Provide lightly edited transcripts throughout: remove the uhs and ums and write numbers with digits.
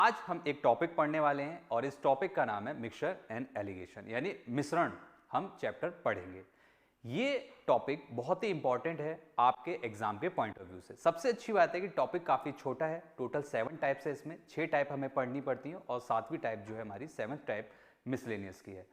आज हम एक टॉपिक पढ़ने वाले हैं और इस टॉपिक का नाम है मिक्सचर एंड एलिगेशन, यानी मिश्रण हम चैप्टर पढ़ेंगे। ये टॉपिक बहुत ही इंपॉर्टेंट है आपके एग्जाम के पॉइंट ऑफ व्यू से। सबसे अच्छी बात है कि टॉपिक काफी छोटा है, टोटल 7 टाइप्स है, इसमें 6 टाइप हमें पढ़नी पड़ती है और 7वीं टाइप जो है हमारी 7th टाइप मिसलेनियस की है।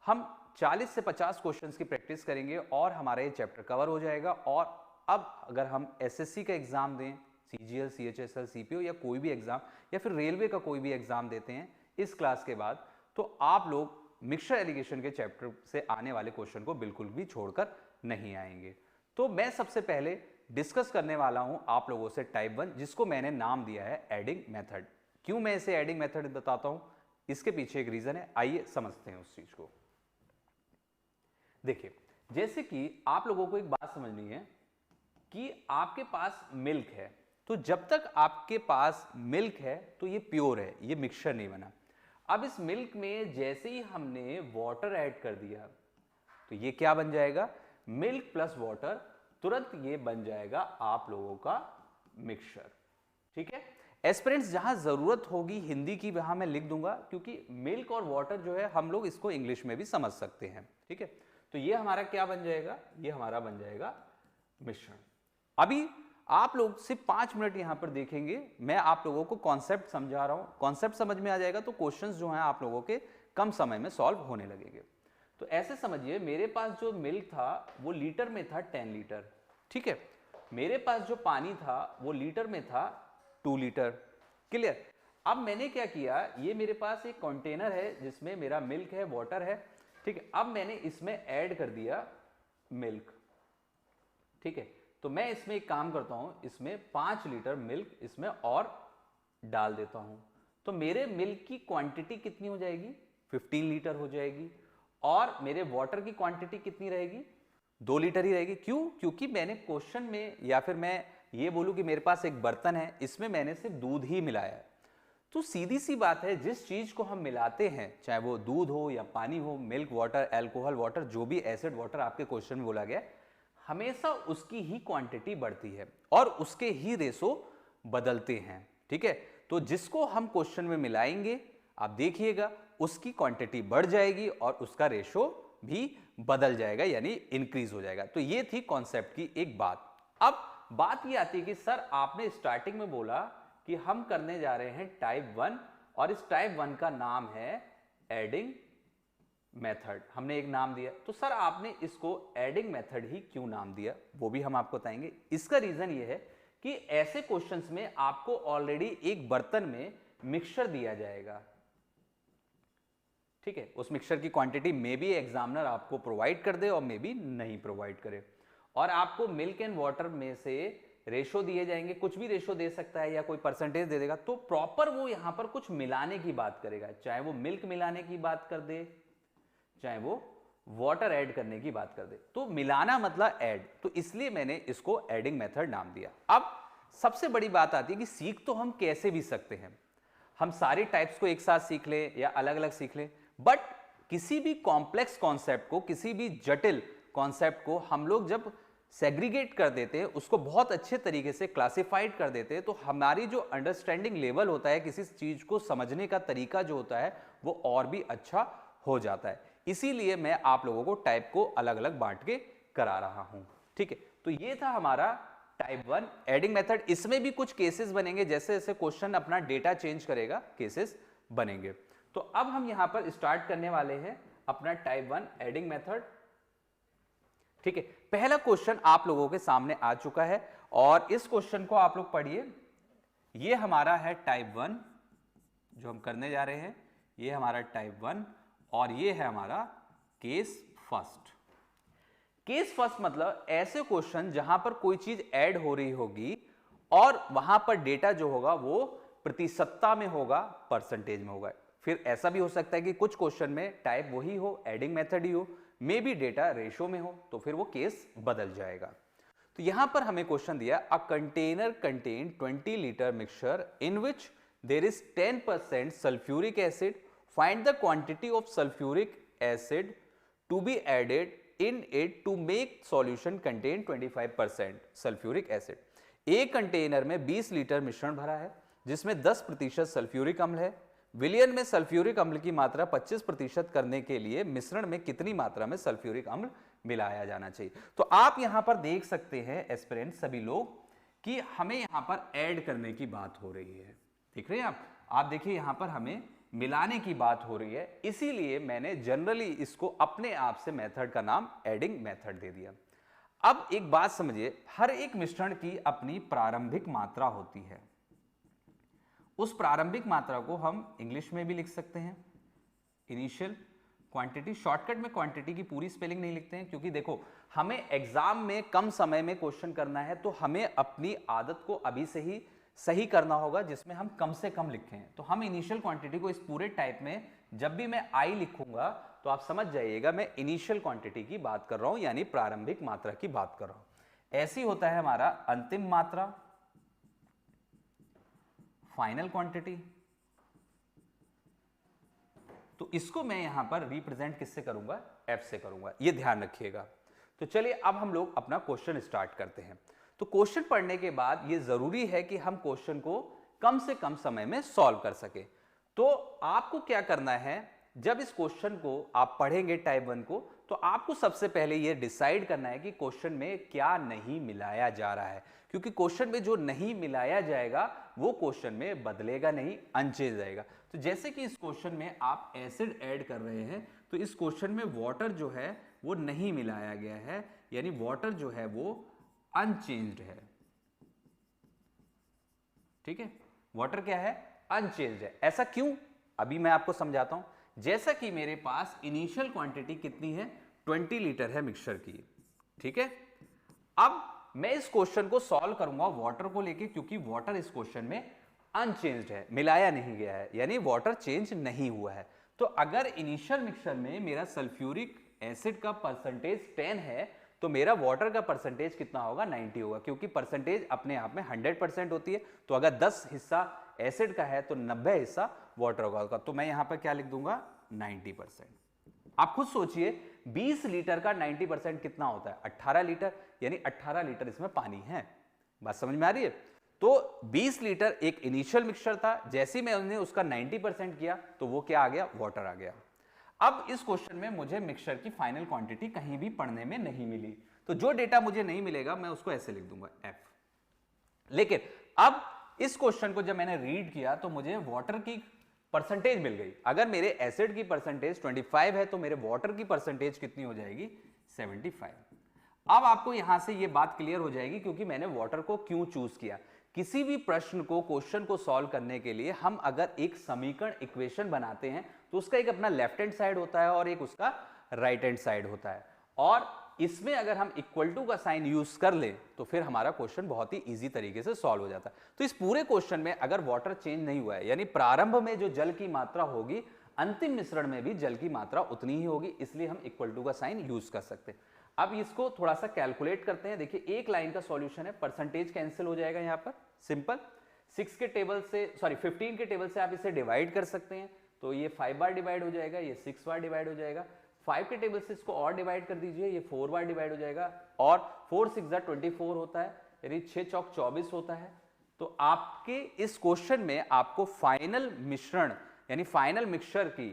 हम 40 से 50 क्वेश्चंस की प्रैक्टिस करेंगे और हमारा ये चैप्टर कवर हो जाएगा। और अब अगर हम एसएससी का एग्जाम दें, सीजीएल, सीएचएसएल, सीपीओ या कोई भी एग्जाम या फिर रेलवे का कोई भी एग्जाम देते हैं इस क्लास के बाद, तो आप लोग मिक्सचर एलिगेशन के चैप्टर से आने वाले क्वेश्चन को बिल्कुल भी छोड़कर नहीं आएंगे। तो मैं सबसे पहले डिस्कस करने वाला हूं आप लोगों से टाइप 1, जिसको मैंने नाम दिया है एडिंग मेथड। क्यों मैं इसे एडिंग मेथड बताता हूं, इसके पीछे एक रीजन है, आइए समझते हैं उस चीज को। देखिए, जैसे कि आप लोगों को एक बात समझनी है कि आपके पास मिल्क है, तो जब तक आपके पास मिल्क है तो ये प्योर है, ये मिक्सचर नहीं बना। अब इस मिल्क में जैसे ही हमने वाटर ऐड कर दिया तो ये क्या बन जाएगा, मिल्क प्लस वाटर, तुरंत ये बन जाएगा आप लोगों का मिक्सचर। ठीक है, एस्पिरेंट्स जहां जरूरत होगी हिंदी की वहां मैं लिख दूंगा, क्योंकि मिल्क और वाटर जो है हम लोग इसको इंग्लिश में भी समझ सकते हैं। ठीक है, तो ये हमारा क्या बन जाएगा, ये हमारा बन जाएगा मिश्रण। अभी आप लोग सिर्फ 5 मिनट यहां पर देखेंगे, मैं आप लोगों को कॉन्सेप्ट समझा रहा हूं, कॉन्सेप्ट समझ में आ जाएगा तो क्वेश्चंस जो हैं आप लोगों के कम समय में सॉल्व होने लगेंगे। तो ऐसे समझिए, मेरे पास जो मिल्क था वो लीटर में था 10 लीटर। ठीक है, मेरे पास जो पानी था वो लीटर में था 2 लीटर। क्लियर। अब मैंने क्या किया, ये मेरे पास एक कंटेनर है जिसमें मेरा मिल्क है, वाटर है। ठीक है, अब मैंने इसमें ऐड कर दिया मिल्क। ठीक है, तो मैं इसमें एक काम करता हूं, इसमें 5 लीटर मिल्क इसमें और डाल देता हूं, तो मेरे मिल्क की क्वांटिटी कितनी हो जाएगी, 15 लीटर हो जाएगी। और मेरे वाटर की क्वांटिटी कितनी रहेगी, 2 लीटर ही रहेगी। क्यों, क्योंकि मैंने क्वेश्चन में, या फिर मैं ये बोलूं कि मेरे पास एक बर्तन है, इसमें मैंने सिर्फ दूध ही मिलाया है। तो सीधी सी बात है, जिस चीज को हम मिलाते हैं, चाहे वो दूध हो या पानी हो, मिल्क वाटर, अल्कोहल वाटर, जो भी एसिड वाटर आपके क्वेश्चन में बोला गया, हमेशा उसकी ही क्वांटिटी बढ़ती है और उसके ही रेशो बदलते हैं। ठीक है, तो जिसको हम क्वेश्चन में मिलाएंगे, आप देखिएगा उसकी क्वांटिटी बढ़ जाएगी और उसका रेशो भी बदल जाएगा, यानी इंक्रीज हो जाएगा। तो ये थी कॉन्सेप्ट की एक बात। अब बात ये आती है कि सर आपने स्टार्टिंग में बोला कि हम करने जा रहे हैं टाइप 1 और इस टाइप 1 का नाम है एडिंग मेथड, हमने एक नाम दिया, तो सर आपने इसको एडिंग मेथड ही क्यों नाम दिया, वो भी हम आपको बताएंगे। इसका रीजन ये है कि ऐसे क्वेश्चंस में आपको ऑलरेडी एक बर्तन में मिक्सचर दिया जाएगा। ठीक है, उस मिक्सचर की क्वांटिटी मे बी एग्जामिनर आपको प्रोवाइड कर दे और मे बी नहीं प्रोवाइड करे, और आपको मिल्क एंड वाटर में से रेशो दिए जाएंगे, कुछ भी रेशो दे सकता है या कोई परसेंटेज दे देगा। तो प्रॉपर वो यहां पर कुछ मिलाने की बात करेगा, चाहे वो मिल्क मिलाने की बात कर दे, चाहे वो वाटर ऐड करने की बात कर दे, तो मिलाना मतलब ऐड, तो इसलिए मैंने इसको एडिंग मेथड नाम दिया। अब सबसे बड़ी बात आती है कि सीख तो हम कैसे भी सकते हैं, हम सारे टाइप्स को एक साथ सीख ले या अलग अलग सीख ले, बट किसी भी कॉम्प्लेक्स कॉन्सेप्ट को, किसी भी जटिल कॉन्सेप्ट को हम लोग जब सेग्रीगेट कर देते हैं, उसको बहुत अच्छे तरीके से क्लासिफाइड कर देते हैं, तो हमारी जो अंडरस्टैंडिंग लेवल होता है, किसी चीज को समझने का तरीका जो होता है वो और भी अच्छा हो जाता है। इसीलिए मैं आप लोगों को टाइप को अलग अलग बांट के करा रहा हूं। ठीक है, तो ये था हमारा टाइप 1 एडिंग मेथड। इसमें भी कुछ केसेस बनेंगे, जैसे जैसे क्वेश्चन अपना डेटा चेंज करेगा केसेस बनेंगे। तो अब हम यहां पर स्टार्ट करने वाले हैं अपना टाइप 1 एडिंग मेथड। ठीक है, पहला क्वेश्चन आप लोगों के सामने आ चुका है और इस क्वेश्चन को आप लोग पढ़िए। ये हमारा है टाइप 1 जो हम करने जा रहे हैं, ये हमारा टाइप 1 और ये है हमारा केस फर्स्ट। केस फर्स्ट मतलब ऐसे क्वेश्चन जहां पर कोई चीज ऐड हो रही होगी और वहां पर डेटा जो होगा वो प्रतिशतता में होगा, परसेंटेज में होगा। फिर ऐसा भी हो सकता है कि कुछ क्वेश्चन में टाइप वही हो, एडिंग मेथड ही हो, मे बी डेटा रेशो में हो, तो फिर वो केस बदल जाएगा। तो यहां पर हमें क्वेश्चन दिया, a container contain 20 litre mixture in which there is 10% sulphuric acid, find the quantity of sulfuric acid to be added in it to make solution contain 25% sulfuric acid। एक कंटेनर में 20 litre मिश्रण भरा है जिसमें 10% sulphuric अम्ल है। विलयन में सल्फ्यूरिक अम्ल की मात्रा 25% करने के लिए मिश्रण में कितनी मात्रा में सल्फ्यूरिक अम्ल मिलाया जाना चाहिए। तो आप यहां पर देख सकते हैं एस्पिरेंट सभी लोग कि हमें यहां पर ऐड करने की बात हो रही है। देख रहे हैं आप देखिए यहां पर हमें मिलाने की बात हो रही है, इसीलिए मैंने जनरली इसको अपने आप से मेथड का नाम एडिंग मेथड दे दिया। अब एक बात समझिए, हर एक मिश्रण की अपनी प्रारंभिक मात्रा होती है। उस प्रारंभिक मात्रा को हम इंग्लिश में भी लिख सकते हैं इनिशियल क्वांटिटी। शॉर्टकट में क्वांटिटी की पूरी स्पेलिंग नहीं लिखते हैं, क्योंकि देखो हमें एग्जाम में कम समय में क्वेश्चन करना है, तो हमें अपनी आदत को अभी से ही सही करना होगा जिसमें हम कम से कम लिखें। तो हम इनिशियल क्वांटिटी को इस पूरे टाइप में जब भी मैं आई लिखूंगा तो आप समझ जाइएगा मैं इनिशियल क्वांटिटी की बात कर रहा हूं, यानी प्रारंभिक मात्रा की बात कर रहा हूं। ऐसी होता है हमारा अंतिम मात्रा, फाइनल क्वांटिटी। तो इसको मैं यहां पर रिप्रेजेंट किससे करूंगा, एफ से करूंगा, ये ध्यान रखिएगा। तो चलिए अब हम लोग अपना क्वेश्चन स्टार्ट करते हैं। तो क्वेश्चन पढ़ने के बाद ये जरूरी है कि हम क्वेश्चन को कम से कम समय में सॉल्व कर सके। तो आपको क्या करना है, जब इस क्वेश्चन को आप पढ़ेंगे टाइप 1 को, तो आपको सबसे पहले ये डिसाइड करना है कि क्वेश्चन में क्या नहीं मिलाया जा रहा है, क्योंकि क्वेश्चन में जो नहीं मिलाया जाएगा वो क्वेश्चन में बदलेगा नहीं, अनचेंज रहेगा। तो जैसे कि इस क्वेश्चन में आप एसिड ऐड कर रहे हैं, तो इस क्वेश्चन में वाटर जो है वो नहीं मिलाया गया है, यानी वाटर जो है वो अनचेंज्ड है। ठीक है, वाटर क्या है, अनचेंज्ड है। ऐसा क्यों, अभी मैं आपको समझाता हूं। जैसा कि मेरे पास इनिशियल क्वांटिटी कितनी है, 20 लीटर है मिक्सचर की। ठीक है, अब मैं इस क्वेश्चन को सॉल्व करूंगा वाटर को लेके, क्योंकि वाटर इस क्वेश्चन में अनचेंज्ड है, मिलाया नहीं गया है, यानी वाटर चेंज नहीं हुआ है। तो अगर इनिशियल मिक्सचर में मेरा सल्फ्यूरिक एसिड का परसेंटेज 10 है, तो मेरा वाटर का परसेंटेज कितना होगा, 90 होगा, क्योंकि परसेंटेज अपने आप में 100% होती है। तो अगर 10 हिस्सा एसिड का है तो 90 हिस्सा वाटर होगा। तो मैं यहां पर क्या लिख दूंगा, 90%। आप खुद सोचिए 20 लीटर का 90% कितना होता है, 18 लीटर, यानी 18 लीटर इसमें पानी है। बात समझ में आ रही है। तो 20 लीटर एक इनिशियल मिक्सचर था, जैसे ही मैंने उसका 90% किया तो वो क्या आ गया, वाटर आ गया। अब इस क्वेश्चन में मुझे मिक्सचर की फाइनल क्वांटिटी कहीं भी पढ़ने में नहीं मिली, तो जो डेटा मुझे नहीं मिलेगा मैं उसको ऐसे लिख दूंगा एफ। लेकिन अब इस क्वेश्चन को जब मैंने रीड किया तो मुझे वाटर की परसेंटेज मिल गई। अगर मेरे एसिड की परसेंटेज 25 है तो मेरे वाटर की परसेंटेज कितनी हो जाएगी, 75। अब आपको यहां से ये बात क्लियर हो जाएगी क्योंकि मैंने वाटर को क्यों चूज किया। किसी भी प्रश्न को, क्वेश्चन को सॉल्व करने के लिए हम अगर एक समीकरण, इक्वेशन बनाते हैं तो उसका एक अपना लेफ्ट हैंड साइड होता है और एक उसका राइट हैंड साइड होता है, और इसमें अगर हम इक्वल टू का साइन यूज कर ले तो फिर हमारा क्वेश्चन बहुत ही इजी तरीके से सॉल्व हो जाता है। तो इस पूरे क्वेश्चन में अगर वाटर चेंज नहीं हुआ है, यानी प्रारंभ में जो जल की मात्रा होगी अंतिम मिश्रण में भी जल की मात्रा उतनी ही होगी, इसलिए हम इक्वल टू का साइन यूज कर सकते हैं। अब इसको थोड़ा सा कैलकुलेट करते हैं। देखिए एक लाइन का सॉल्यूशन है, परसेंटेज कैंसिल हो जाएगा यहां पर, सिंपल 6 के टेबल से, सॉरी 15 के टेबल से आप इसे डिवाइड कर सकते हैं, तो ये 5 बार डिवाइड हो जाएगा, ये 6 बार डिवाइड हो जाएगा। 5 के टेबल से इसको और डिवाइड कर दीजिए, ये 4 बार डिवाइड हो जाएगा, और 4 6 24 होता है, यानी 6 चौक 24 होता है। तो आपके इस क्वेश्चन में आपको फाइनल मिश्रण यानी फाइनल मिक्सचर की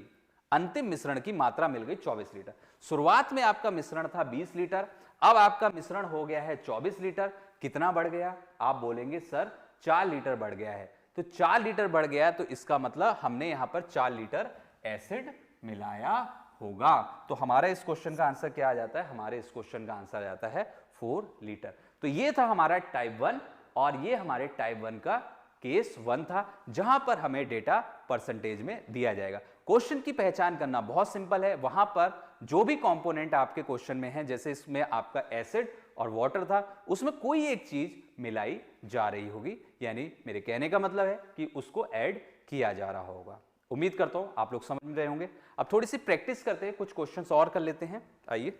अंतिम मिश्रण की मात्रा मिल गई 24 लीटर। शुरुआत में आपका मिश्रण था 20 लीटर, अब आपका मिश्रण हो गया है 24 लीटर। कितना बढ़ गया, आप बोलेंगे सर 4 लीटर बढ़ गया है। तो 4 लीटर बढ़ गया तो इसका मतलब हमने यहां पर 4 लीटर एसिड मिलाया होगा। तो हमारा इस क्वेश्चन का आंसर क्या आ जाता है, हमारे इस क्वेश्चन का आंसर आ जाता है 4 लीटर। तो ये था हमारा टाइप 1, और ये हमारे टाइप 1 का केस 1 था, जहां पर हमें डेटा परसेंटेज में दिया जाएगा। क्वेश्चन की पहचान करना बहुत सिंपल है, वहां पर जो भी कंपोनेंट आपके क्वेश्चन में है, जैसे इसमें आपका एसिड और वाटर था, उसमें कोई एक चीज मिलाई जा रही होगी, यानी मेरे कहने का मतलब है कि उसको ऐड किया जा रहा होगा। उम्मीद करता हूं आप लोग समझ रहे होंगे। अब थोड़ी सी प्रैक्टिस करते हैं, कुछ क्वेश्चंस और कर लेते हैं। आइए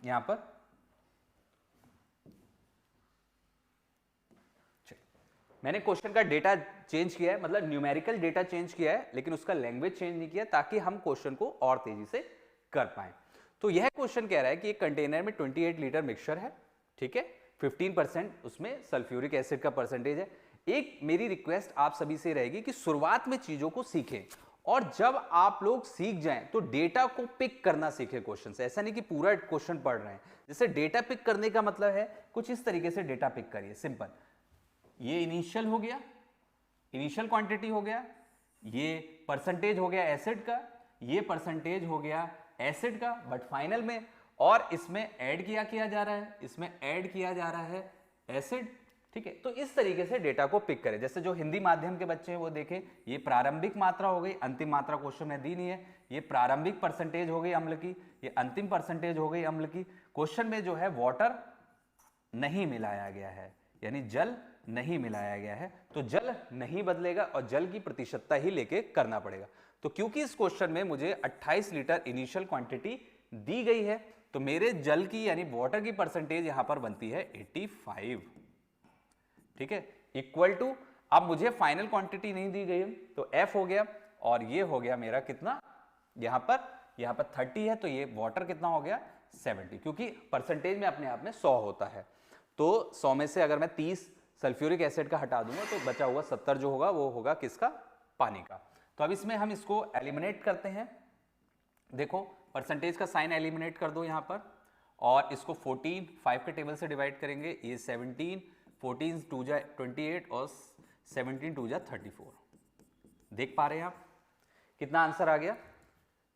यहां पर मैंने क्वेश्चन का डेटा चेंज किया है, मतलब न्यूमेरिकल डेटा चेंज किया है, लेकिन उसका लैंग्वेज चेंज नहीं किया, ताकि हम क्वेश्चन को और तेजी से कर पाए। तो यह क्वेश्चन कह रहा है कि एक कंटेनर में 28 लीटर मिक्सचर है, ठीक है, 15% उसमें सल्फ्यूरिक एसिड का परसेंटेज है। एक मेरी रिक्वेस्ट आप सभी से रहेगी कि शुरुआत में चीजों को सीखें और जब आप लोग सीख जाएं तो डेटा को पिक करना सीखें क्वेश्चन से। ऐसा नहीं कि पूरा क्वेश्चन पढ़ रहे हैं। जैसे डेटा पिक करने का मतलब है कुछ इस तरीके से डेटा पिक करिए, सिंपल। ये इनिशियल हो गया, इनिशियल क्वांटिटी हो गया, ये परसेंटेज हो गया एसिड का, ये परसेंटेज हो गया एसिड का, बट फाइनल में और इसमें ऐड किया जा रहा है, इसमें ऐड किया जा रहा है एसिड, ठीक है। तो इस तरीके से डेटा को पिक करें। जैसे जो हिंदी माध्यम के बच्चे हैं वो देखें, ये प्रारंभिक मात्रा हो गई, अंतिम मात्रा क्वेश्चन में दी नहीं है। ये प्रारंभिक परसेंटेज हो गई अम्ल की, ये अंतिम परसेंटेज हो गई अम्ल की। क्वेश्चन में जो है वाटर नहीं मिलाया गया है, यानी जल नहीं मिलाया गया है, तो जल नहीं बदलेगा और जल की प्रतिशतता ही लेके करना पड़ेगा। तो क्योंकि इस क्वेश्चन में मुझे 28 लीटर इनिशियल क्वांटिटी दी गई है, तो मेरे जल की यानी वाटर की परसेंटेज यहां पर बनती है 85, ठीक है, इक्वल टू, अब मुझे फाइनल क्वांटिटी नहीं दी गई है तो F हो गया, और ये हो गया मेरा कितना, यहां पर 30 है, तो ये वाटर कितना हो गया 70, क्योंकि परसेंटेज में अपने आप में 100 होता है। तो 100 में से अगर मैं 30 सल्फ्यूरिक एसिड का हटा दूंगा तो बचा हुआ 70 जो होगा वो होगा किसका, पानी का। तो अब इसमें हम इसको एलिमिनेट करते हैं। देखो परसेंटेज का साइन एलिमिनेट कर दो यहां पर, और इसको 14 5 के टेबल से डिवाइड करेंगे, ये 17, 14 2 जा 28 और 17 2 जा 34। देख पा रहे हैं आप कितना आंसर आ गया,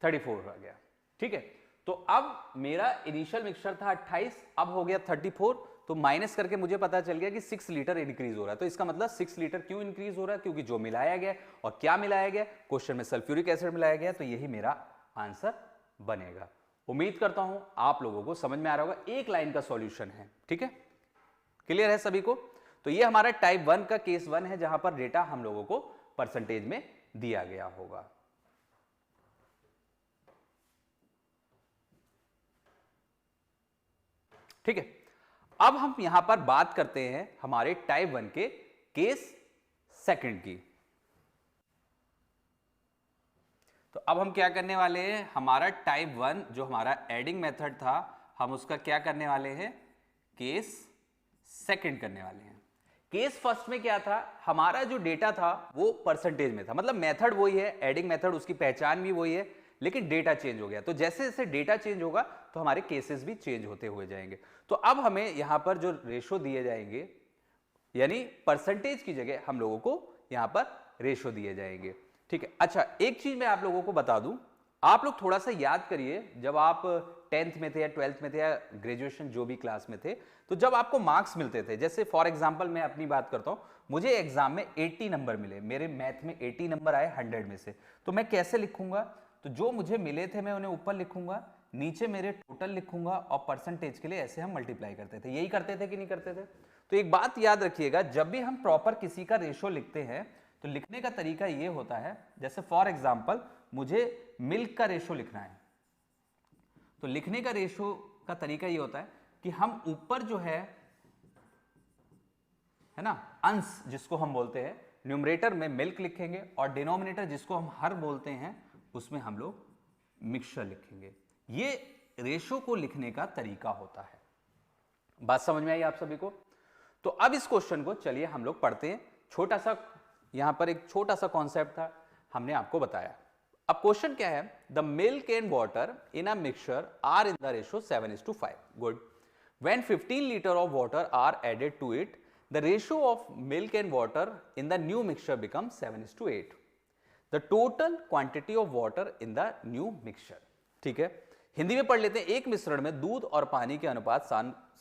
34 आ गया, ठीक है। तो अब मेरा इनिशियल मिक्सचर था 28, अब हो गया 34, तो माइनस करके मुझे पता चल गया कि 6 लीटर इंक्रीज हो रहा है। तो इसका मतलब 6 लीटर क्यों इंक्रीज हो रहा है, क्योंकि जो मिलाया गया, और क्या मिलाया गया, क्वेश्चन में सल्फ्यूरिक एसिड मिलाया गया, तो यही मेरा आंसर बनेगा। उम्मीद करता हूं आप लोगों को समझ में आ रहा होगा। एक लाइन का सॉल्यूशन है, ठीक है, क्लियर है सभी को। तो ये हमारा टाइप 1 का केस 1 है, जहां पर डेटा हम लोगों को परसेंटेज में दिया गया होगा। ठीक है, अब हम यहां पर बात करते हैं हमारे टाइप 1 के केस सेकंड की। तो अब हम क्या करने वाले हैं, हमारा टाइप 1 जो हमारा एडिंग मेथड था, हम उसका क्या करने वाले हैं, केस सेकंड करने वाले हैं। केस फर्स्ट में क्या था, हमारा जो डेटा था वो परसेंटेज में था, मतलब मेथड वही है, एडिंग मेथड, उसकी पहचान भी वही है, लेकिन डेटा चेंज हो गया। तो जैसे जैसे डेटा चेंज होगा तो हमारे केसेस भी चेंज होते हुए जाएंगे। तो अब हमें यहां पर जो रेशो दिए जाएंगे, यानी परसेंटेज की जगह हम लोगों को यहां पर रेशो दिए जाएंगे, ठीक है। अच्छा, एक चीज मैं आप लोगों को बता दूं, आप लोग थोड़ा सा याद करिए, जब आप 10th में थे या 12th में थे या ग्रेजुएशन जो भी क्लास में थे, तो जब आपको मार्क्स मिलते थे, जैसे फॉर एग्जांपल मैं अपनी बात करता हूं, मुझे एग्जाम में 80 नंबर मिले, मेरे मैथ में 80 नंबर आए 100 में से, तो मैं कैसे लिखूंगा, तो जो मुझे मिले थे मैं उन्हें ऊपर लिखूंगा, नीचे मेरे टोटल लिखूंगा, और परसेंटेज के लिए ऐसे हम मल्टीप्लाई करते थे। यही करते थे कि नहीं करते थे। तो एक बात याद रखिएगा, जब भी हम प्रॉपर किसी का रेशो लिखते हैं तो लिखने का तरीका ये होता है, जैसे फॉर एग्जांपल मुझे मिल्क का रेशो लिखना है, तो लिखने का रेशो का तरीका ये होता है कि हम ऊपर जो है ना, अंश जिसको हम बोलते हैं, न्यूमरेटर में मिल्क लिखेंगे, और डिनोमिनेटर जिसको हम हर बोलते हैं उसमें हम लोग मिक्सचर लिखेंगे। ये रेशो को लिखने का तरीका होता है। बात समझ में आई आप सभी को। तो अब इस क्वेश्चन को चलिए हम लोग पढ़ते हैं। छोटा सा यहां पर एक छोटा सा कॉन्सेप्ट था, हमने आपको बताया। अब क्वेश्चन क्या है, the milk and water in a mixture are in the ratio 7:5। Good. When 15 litre of water are added to it, the ratio of milk and water in the new mixture become 7:8। The total quantity of water in the new mixture. ठीक है, हिंदी में पढ़ लेते हैं। एक मिश्रण में दूध और पानी के अनुपात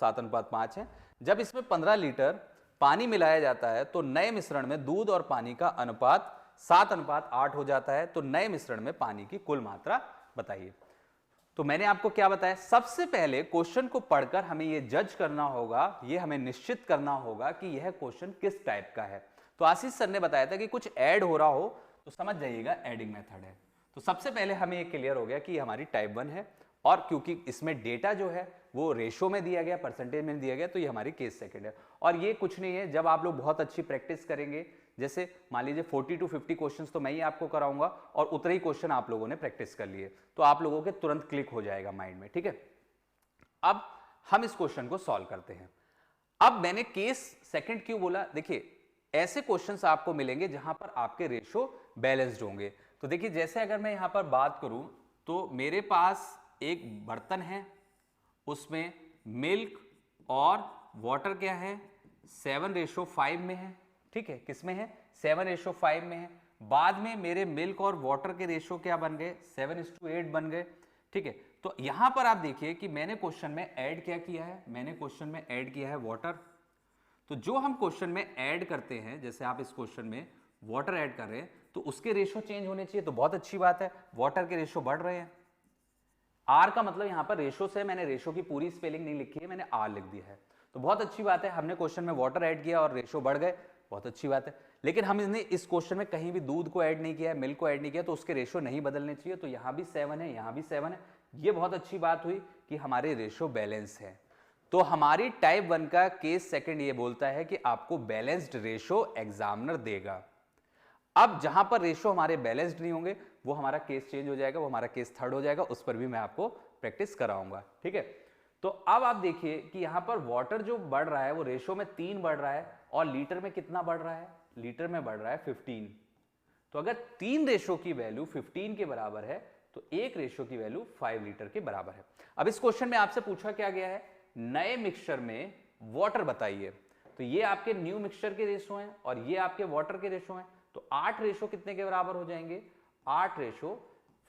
7:5 है। जब इसमें 15 लीटर पानी मिलाया जाता है तो नए मिश्रण में दूध और पानी का अनुपात 7:8 हो जाता है। तो नए मिश्रण में पानी की कुल मात्रा बताइए। तो मैंने आपको क्या बताया, सबसे पहले क्वेश्चन को पढ़कर हमें यह जज करना होगा, यह हमें निश्चित करना होगा कि यह क्वेश्चन किस टाइप का है। तो आशीष सर ने बताया था कि कुछ ऐड हो रहा हो तो समझ जाइएगा एडिंग मेथड है। तो सबसे पहले हमें ये क्लियर हो गया कि ये हमारी टाइप 1 है, और क्योंकि इसमें डेटा जो है वो रेशो में दिया गया, परसेंटेज में दिया गया, तो ये हमारी केस सेकंड है। और ये कुछ नहीं है, जब आप लोग बहुत अच्छी प्रैक्टिस करेंगे, जैसे मान लीजिए 40 to 50 क्वेश्चंस तो मैं ही आपको कराऊंगा, और उतने ही क्वेश्चन आप लोगों ने प्रैक्टिस कर लिए, तो आप लोगों के तुरंत क्लिक हो जाएगा माइंड में। ठीक है, अब हम इस क्वेश्चन को सॉल्व करते हैं। अब मैंने केस सेकंड क्यों बोला, देखिए ऐसे क्वेश्चंस आपको मिलेंगे जहां पर आपके रेशो बैलेंस्ड होंगे। तो देखिए जैसे अगर मैं यहां पर बात करूं तो मेरे पास एक बर्तन है, उसमें मिल्क और वाटर क्या है 7:5 में है, ठीक है, किसमें है 7:5 में है। बाद में मेरे मिल्क और वाटर के रेशो क्या बन गए 7:8 बन गए, ठीक है। तो यहां पर आप देखिए कि मैंने क्वेश्चन में ऐड क्या किया है, मैंने क्वेश्चन में ऐड किया है वाटर। तो जो हम क्वेश्चन में ऐड करते हैं, जैसे आप इस क्वेश्चन में वाटर ऐड कर रहे हैं तो उसके रेशो चेंज होने चाहिए, तो बहुत अच्छी बात है, वाटर के रेशो बढ़ रहे हैं। आर का मतलब यहां पर रेशो से, मैंने रेशो की पूरी स्पेलिंग नहीं लिखी है, मैंने आर लिख दिया है, तो बहुत अच्छी बात है, हमने क्वेश्चन में वाटर ऐड किया और रेशो बढ़ गए, बहुत अच्छी बात है। लेकिन हमने इस क्वेश्चन में कहीं भी दूध को ऐड नहीं किया है, मिल्क को ऐड नहीं किया, तो उसके रेशो नहीं बदलने चाहिए, तो यहां भी 7 है, यहां भी 7 है। ये बहुत अच्छी बात हुई कि हमारे रेशो बैलेंस है। तो हमारी टाइप 1 का केस सेकंड ये बोलता है कि आपको बैलेंस्ड रेशो एग्जामिनर देगा। अब जहां पर रेशो हमारे बैलेंस्ड नहीं होंगे वो हमारा केस चेंज हो जाएगा, वो हमारा केस थर्ड हो जाएगा, उस पर भी मैं आपको प्रैक्टिस कराऊंगा, ठीक है। तो अब आप देखिए कि यहां पर वाटर जो बढ़ रहा है वो रेशो में 3 बढ़ रहा है और लीटर में कितना बढ़ रहा है, लीटर में बढ़ रहा है 15। तो अगर 3 रेशो की वैल्यू 15 के बराबर है तो एक रेशो की वैल्यू 5 लीटर के बराबर है। अब इस क्वेश्चन में आपसे पूछा क्या गया है, नए मिक्सचर में वाटर बताइए, तो ये आपके न्यू मिक्सचर के रेशो हैं और ये आपके वाटर के रेशो हैं, तो 8 रेशो कितने के बराबर हो जाएंगे, 8 रेशो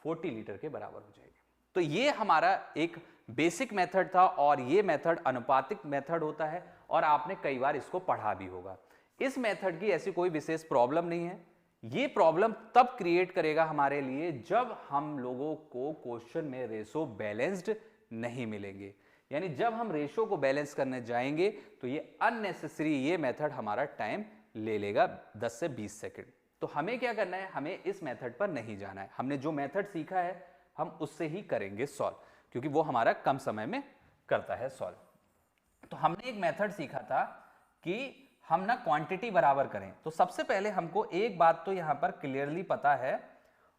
40 लीटर के बराबर हो जाएंगे। तो ये हमारा एक बेसिक मेथड था और ये मेथड अनुपातिक मेथड होता है और आपने कई बार इसको पढ़ा भी होगा। इस मेथड की ऐसी कोई विशेष प्रॉब्लम नहीं है, ये प्रॉब्लम तब क्रिएट करेगा हमारे लिए जब हम लोगों को क्वेश्चन में रेशो बैलेंस्ड नहीं मिलेंगे, यानी जब हम रेशो को बैलेंस करने जाएंगे तो ये अननेसेसरी ये मेथड हमारा टाइम ले लेगा 10 से 20 सेकंड। तो हमें क्या करना है, हमें इस मेथड पर नहीं जाना है, हमने जो मेथड सीखा है हम उससे ही करेंगे सॉल्व, क्योंकि वो हमारा कम समय में करता है सॉल्व। तो हमने एक मेथड सीखा था कि हम ना क्वांटिटी बराबर करें। तो सबसे पहले हमको एक बात तो यहां पर क्लियरली पता है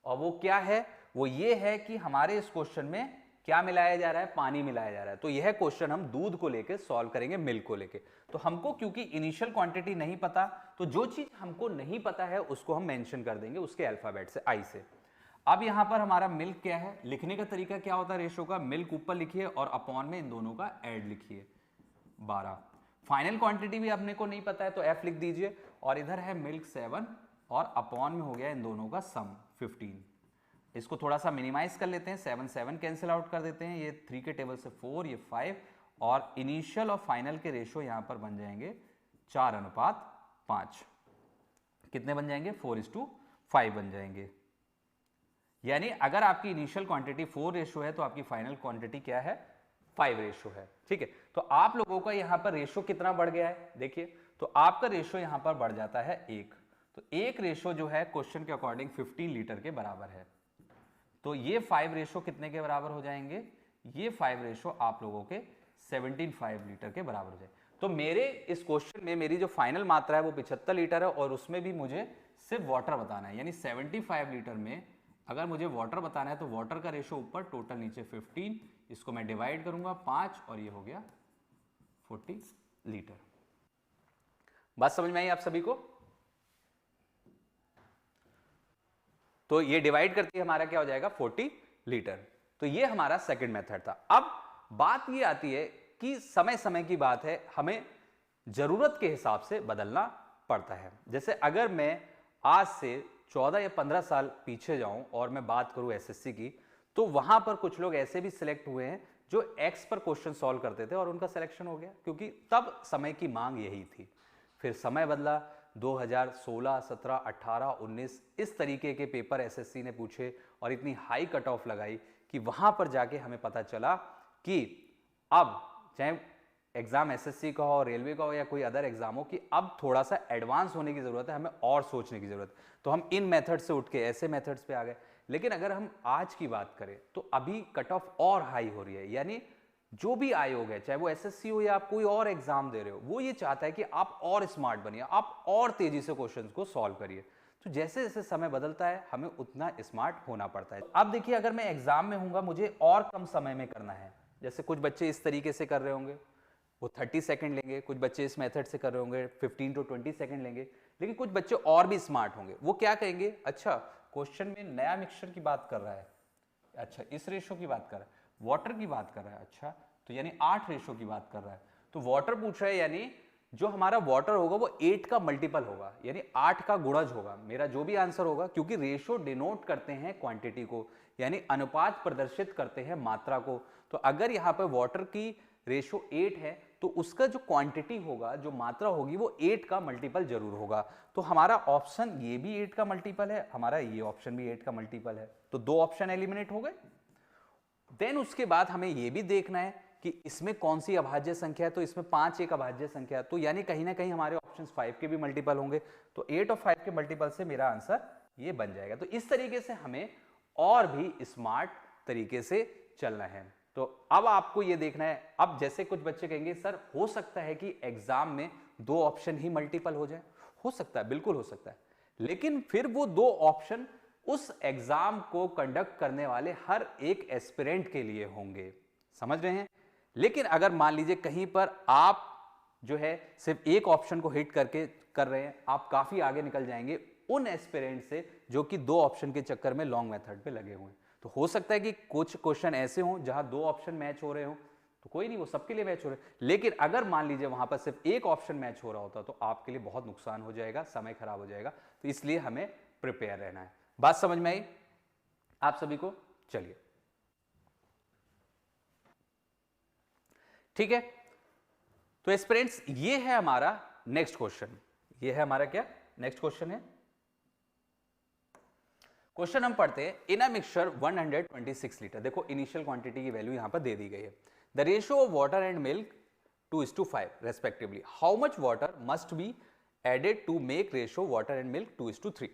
और वो क्या है, वो ये है कि हमारे इस क्वेश्चन में क्या मिलाया जा रहा है, पानी मिलाया जा रहा है। तो यह क्वेश्चन हम दूध को लेके सॉल्व करेंगे, मिल्क को लेके। तो हमको क्योंकि इनिशियल क्वांटिटी नहीं पता, तो जो चीज हमको नहीं पता है उसको हम मेंशन कर देंगे उसके अल्फाबेट से, आई से। अब यहां पर हमारा मिल्क क्या है, लिखने का तरीका क्या होता है रेशो का, मिल्क ऊपर लिखिए और अपॉन में इन दोनों का ऐड लिखिए 12। फाइनल क्वांटिटी भी अपने को नहीं पता है तो एफ लिख दीजिए, और इधर है मिल्क 7 और अपॉन में हो गया इन दोनों का सम 15। इसको थोड़ा सा मिनिमाइज कर लेते हैं, 7 7 कैंसिल आउट कर देते हैं, ये 3 के टेबल से 4, ये 5, और इनिशियल और फाइनल के रेशो यहां पर बन जाएंगे 4:5। कितने बन जाएंगे, 4:5 बन जाएंगे। यानी अगर आपकी इनिशियल क्वांटिटी 4 रेशो है तो आपकी फाइनल क्वांटिटी क्या है, 5 रेशो है, ठीक है। तो आप लोगों का यहां पर रेशो कितना बढ़ गया है, देखिए, तो आपका रेशो यहां पर बढ़ जाता है 1। तो एक रेशो जो है क्वेश्चन के अकॉर्डिंग 15 लीटर के बराबर है। तो ये 5 रेशो कितने के बराबर हो जाएंगे, ये 5 रेशो आप लोगों के 17.5 लीटर के बराबर हो जाए। तो मेरे इस क्वेश्चन में मेरी जो फाइनल मात्रा है वो 75 लीटर है और उसमें भी मुझे सिर्फ वाटर बताना है, यानी 75 लीटर में अगर मुझे वाटर बताना है तो वाटर का रेशो ऊपर, टोटल नीचे 15, इसको मैं डिवाइड करूंगा 5 और ये हो गया 40 लीटर। बात समझ में आई आप सभी को? तो ये डिवाइड करके हमारा क्या हो जाएगा 40 लीटर। तो ये हमारा सेकंड मेथड था। अब बात ये आती है कि समय समय की बात है, हमें जरूरत के हिसाब से बदलना पड़ता है। जैसे अगर मैं आज से 14 या 15 साल पीछे जाऊं और मैं बात करूं एसएससी की, तो वहां पर कुछ लोग ऐसे भी सिलेक्ट हुए हैं जो एक्स पर क्वेश्चन सॉल्व करते थे और उनका सिलेक्शन हो गया, क्योंकि तब समय की मांग यही थी। फिर समय बदला, 2016, 17, 18, 19 इस तरीके के पेपर एसएससी ने पूछे और इतनी हाई कट ऑफ लगाई कि वहां पर जाके हमें पता चला कि अब चाहे एग्जाम एसएससी का हो, रेलवे का हो या कोई अदर एग्जाम हो, कि अब थोड़ा सा एडवांस होने की जरूरत है, हमें और सोचने की जरूरत है। तो हम इन मेथड से उठ के ऐसे मेथड्स पे आ गए। लेकिन अगर हम आज की बात करें तो अभी कट ऑफ और हाई हो रही है, यानी जो भी आयोग है, चाहे वो एसएससी हो या आप कोई और एग्जाम दे रहे हो, वो ये चाहता है कि आप और स्मार्ट बनिए, आप और तेजी से क्वेश्चंस को सॉल्व करिए। तो जैसे जैसे समय बदलता है हमें उतना स्मार्ट होना पड़ता है। अब देखिए, अगर मैं एग्जाम में हूंगा, मुझे और कम समय में करना है, जैसे कुछ बच्चे इस तरीके से कर रहे होंगे, वो 30 सेकंड लेंगे, कुछ बच्चे इस मेथड से कर रहे होंगे 15 to 20 सेकंड लेंगे, लेकिन कुछ बच्चे और भी स्मार्ट होंगे, वो क्या कहेंगे, अच्छा क्वेश्चन में नया मिक्सचर की बात कर रहा है, अच्छा इस रेशो की बात कर रहा है, वाटर की बात कर रहा है, अच्छा तो यानी 8 रेशो की बात कर रहा है, तो वाटर पूछ रहा है यानी जो हमारा वाटर होगा वो 8 का मल्टीपल होगा, यानी 8 का गुणज होगा, मेरा जो भी आंसर होगा, क्योंकि रेशो डिनोट करते हैं क्वांटिटी को, यानी अनुपात प्रदर्शित करते हैं मात्रा को, तो अगर यहाँ पर वाटर की रेशो 8 है तो उसका जो क्वांटिटी होगा, जो मात्रा होगी वो 8 का मल्टीपल जरूर होगा, तो हमारा ऑप्शन ये भी 8 का मल्टीपल है, हमारा ये ऑप्शन भी 8 का मल्टीपल है, तो दो ऑप्शन एलिमिनेट हो गए। देन उसके बाद हमें ये भी देखना है कि इसमें कौन सी अभाज्य संख्या है, तो इसमें 5 एक अभाज्य संख्या है, तो यानी कहीं ना कहीं हमारे ऑप्शंस 5 के भी मल्टीपल होंगे, तो 8 और 5 के मल्टीपल से मेरा आंसर ये बन जाएगा। तो इस तरीके से हमें और भी स्मार्ट तरीके से चलना है। तो अब आपको ये देखना है, अब जैसे कुछ बच्चे कहेंगे सर हो सकता है कि एग्जाम में दो ऑप्शन ही मल्टीपल हो जाए, हो सकता है, बिल्कुल हो सकता है, लेकिन फिर वो दो ऑप्शन उस एग्जाम को कंडक्ट करने वाले हर एक एस्पिरेंट के लिए होंगे, समझ रहे हैं। लेकिन अगर मान लीजिए कहीं पर आप जो है सिर्फ एक ऑप्शन को हिट करके कर रहे हैं, आप काफी आगे निकल जाएंगे उन एस्पिरेंट से जो कि दो ऑप्शन के चक्कर में लॉन्ग मेथड पे लगे हुए हैं। तो हो सकता है कि कुछ क्वेश्चन ऐसे हों जहां दो ऑप्शन मैच हो रहे हो, तो कोई नहीं, वो सबके लिए मैच हो रहे हैं, लेकिन अगर मान लीजिए वहां पर सिर्फ एक ऑप्शन मैच हो रहा होता तो आपके लिए बहुत नुकसान हो जाएगा, समय खराब हो जाएगा, तो इसलिए हमें प्रिपेयर रहना है। बात समझ में आई आप सभी को? चलिए ठीक है, तो एस्पिरेंट्स ये है हमारा नेक्स्ट क्वेश्चन, ये है हमारा क्या नेक्स्ट क्वेश्चन है। क्वेश्चन हम पढ़ते हैं, इन अ मिक्सचर 126 लीटर, देखो इनिशियल क्वांटिटी की वैल्यू यहां पर दे दी गई है, the ratio of water and milk 2:5 respectively, how much water must be added to make ratio water and milk 2:3।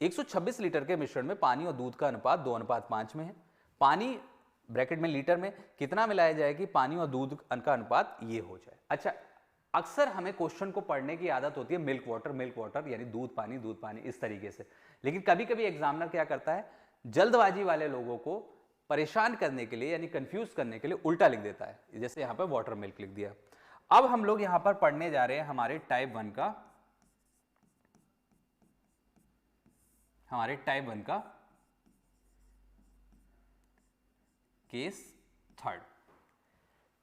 126 litre के मिश्रण में पानी और दूध का अनुपात 2:5 में है, पानी ब्रैकेट में लीटर में कितना मिलाया जाए कि पानी और दूध का अनुपात ये हो जाए। अच्छा, अक्सर हमें क्वेश्चन को पढ़ने की आदत होती है मिल्क वाटर यानी दूध पानी इस तरीके से, लेकिन कभी कभी एग्जामिनर क्या करता है, जल्दबाजी वाले लोगों को परेशान करने के लिए यानी कंफ्यूज करने के लिए उल्टा लिख देता है, जैसे यहां पर वाटर मिल्क लिख दिया। अब हम लोग यहां पर पढ़ने जा रहे हैं हमारे टाइप 1 का केस थर्ड।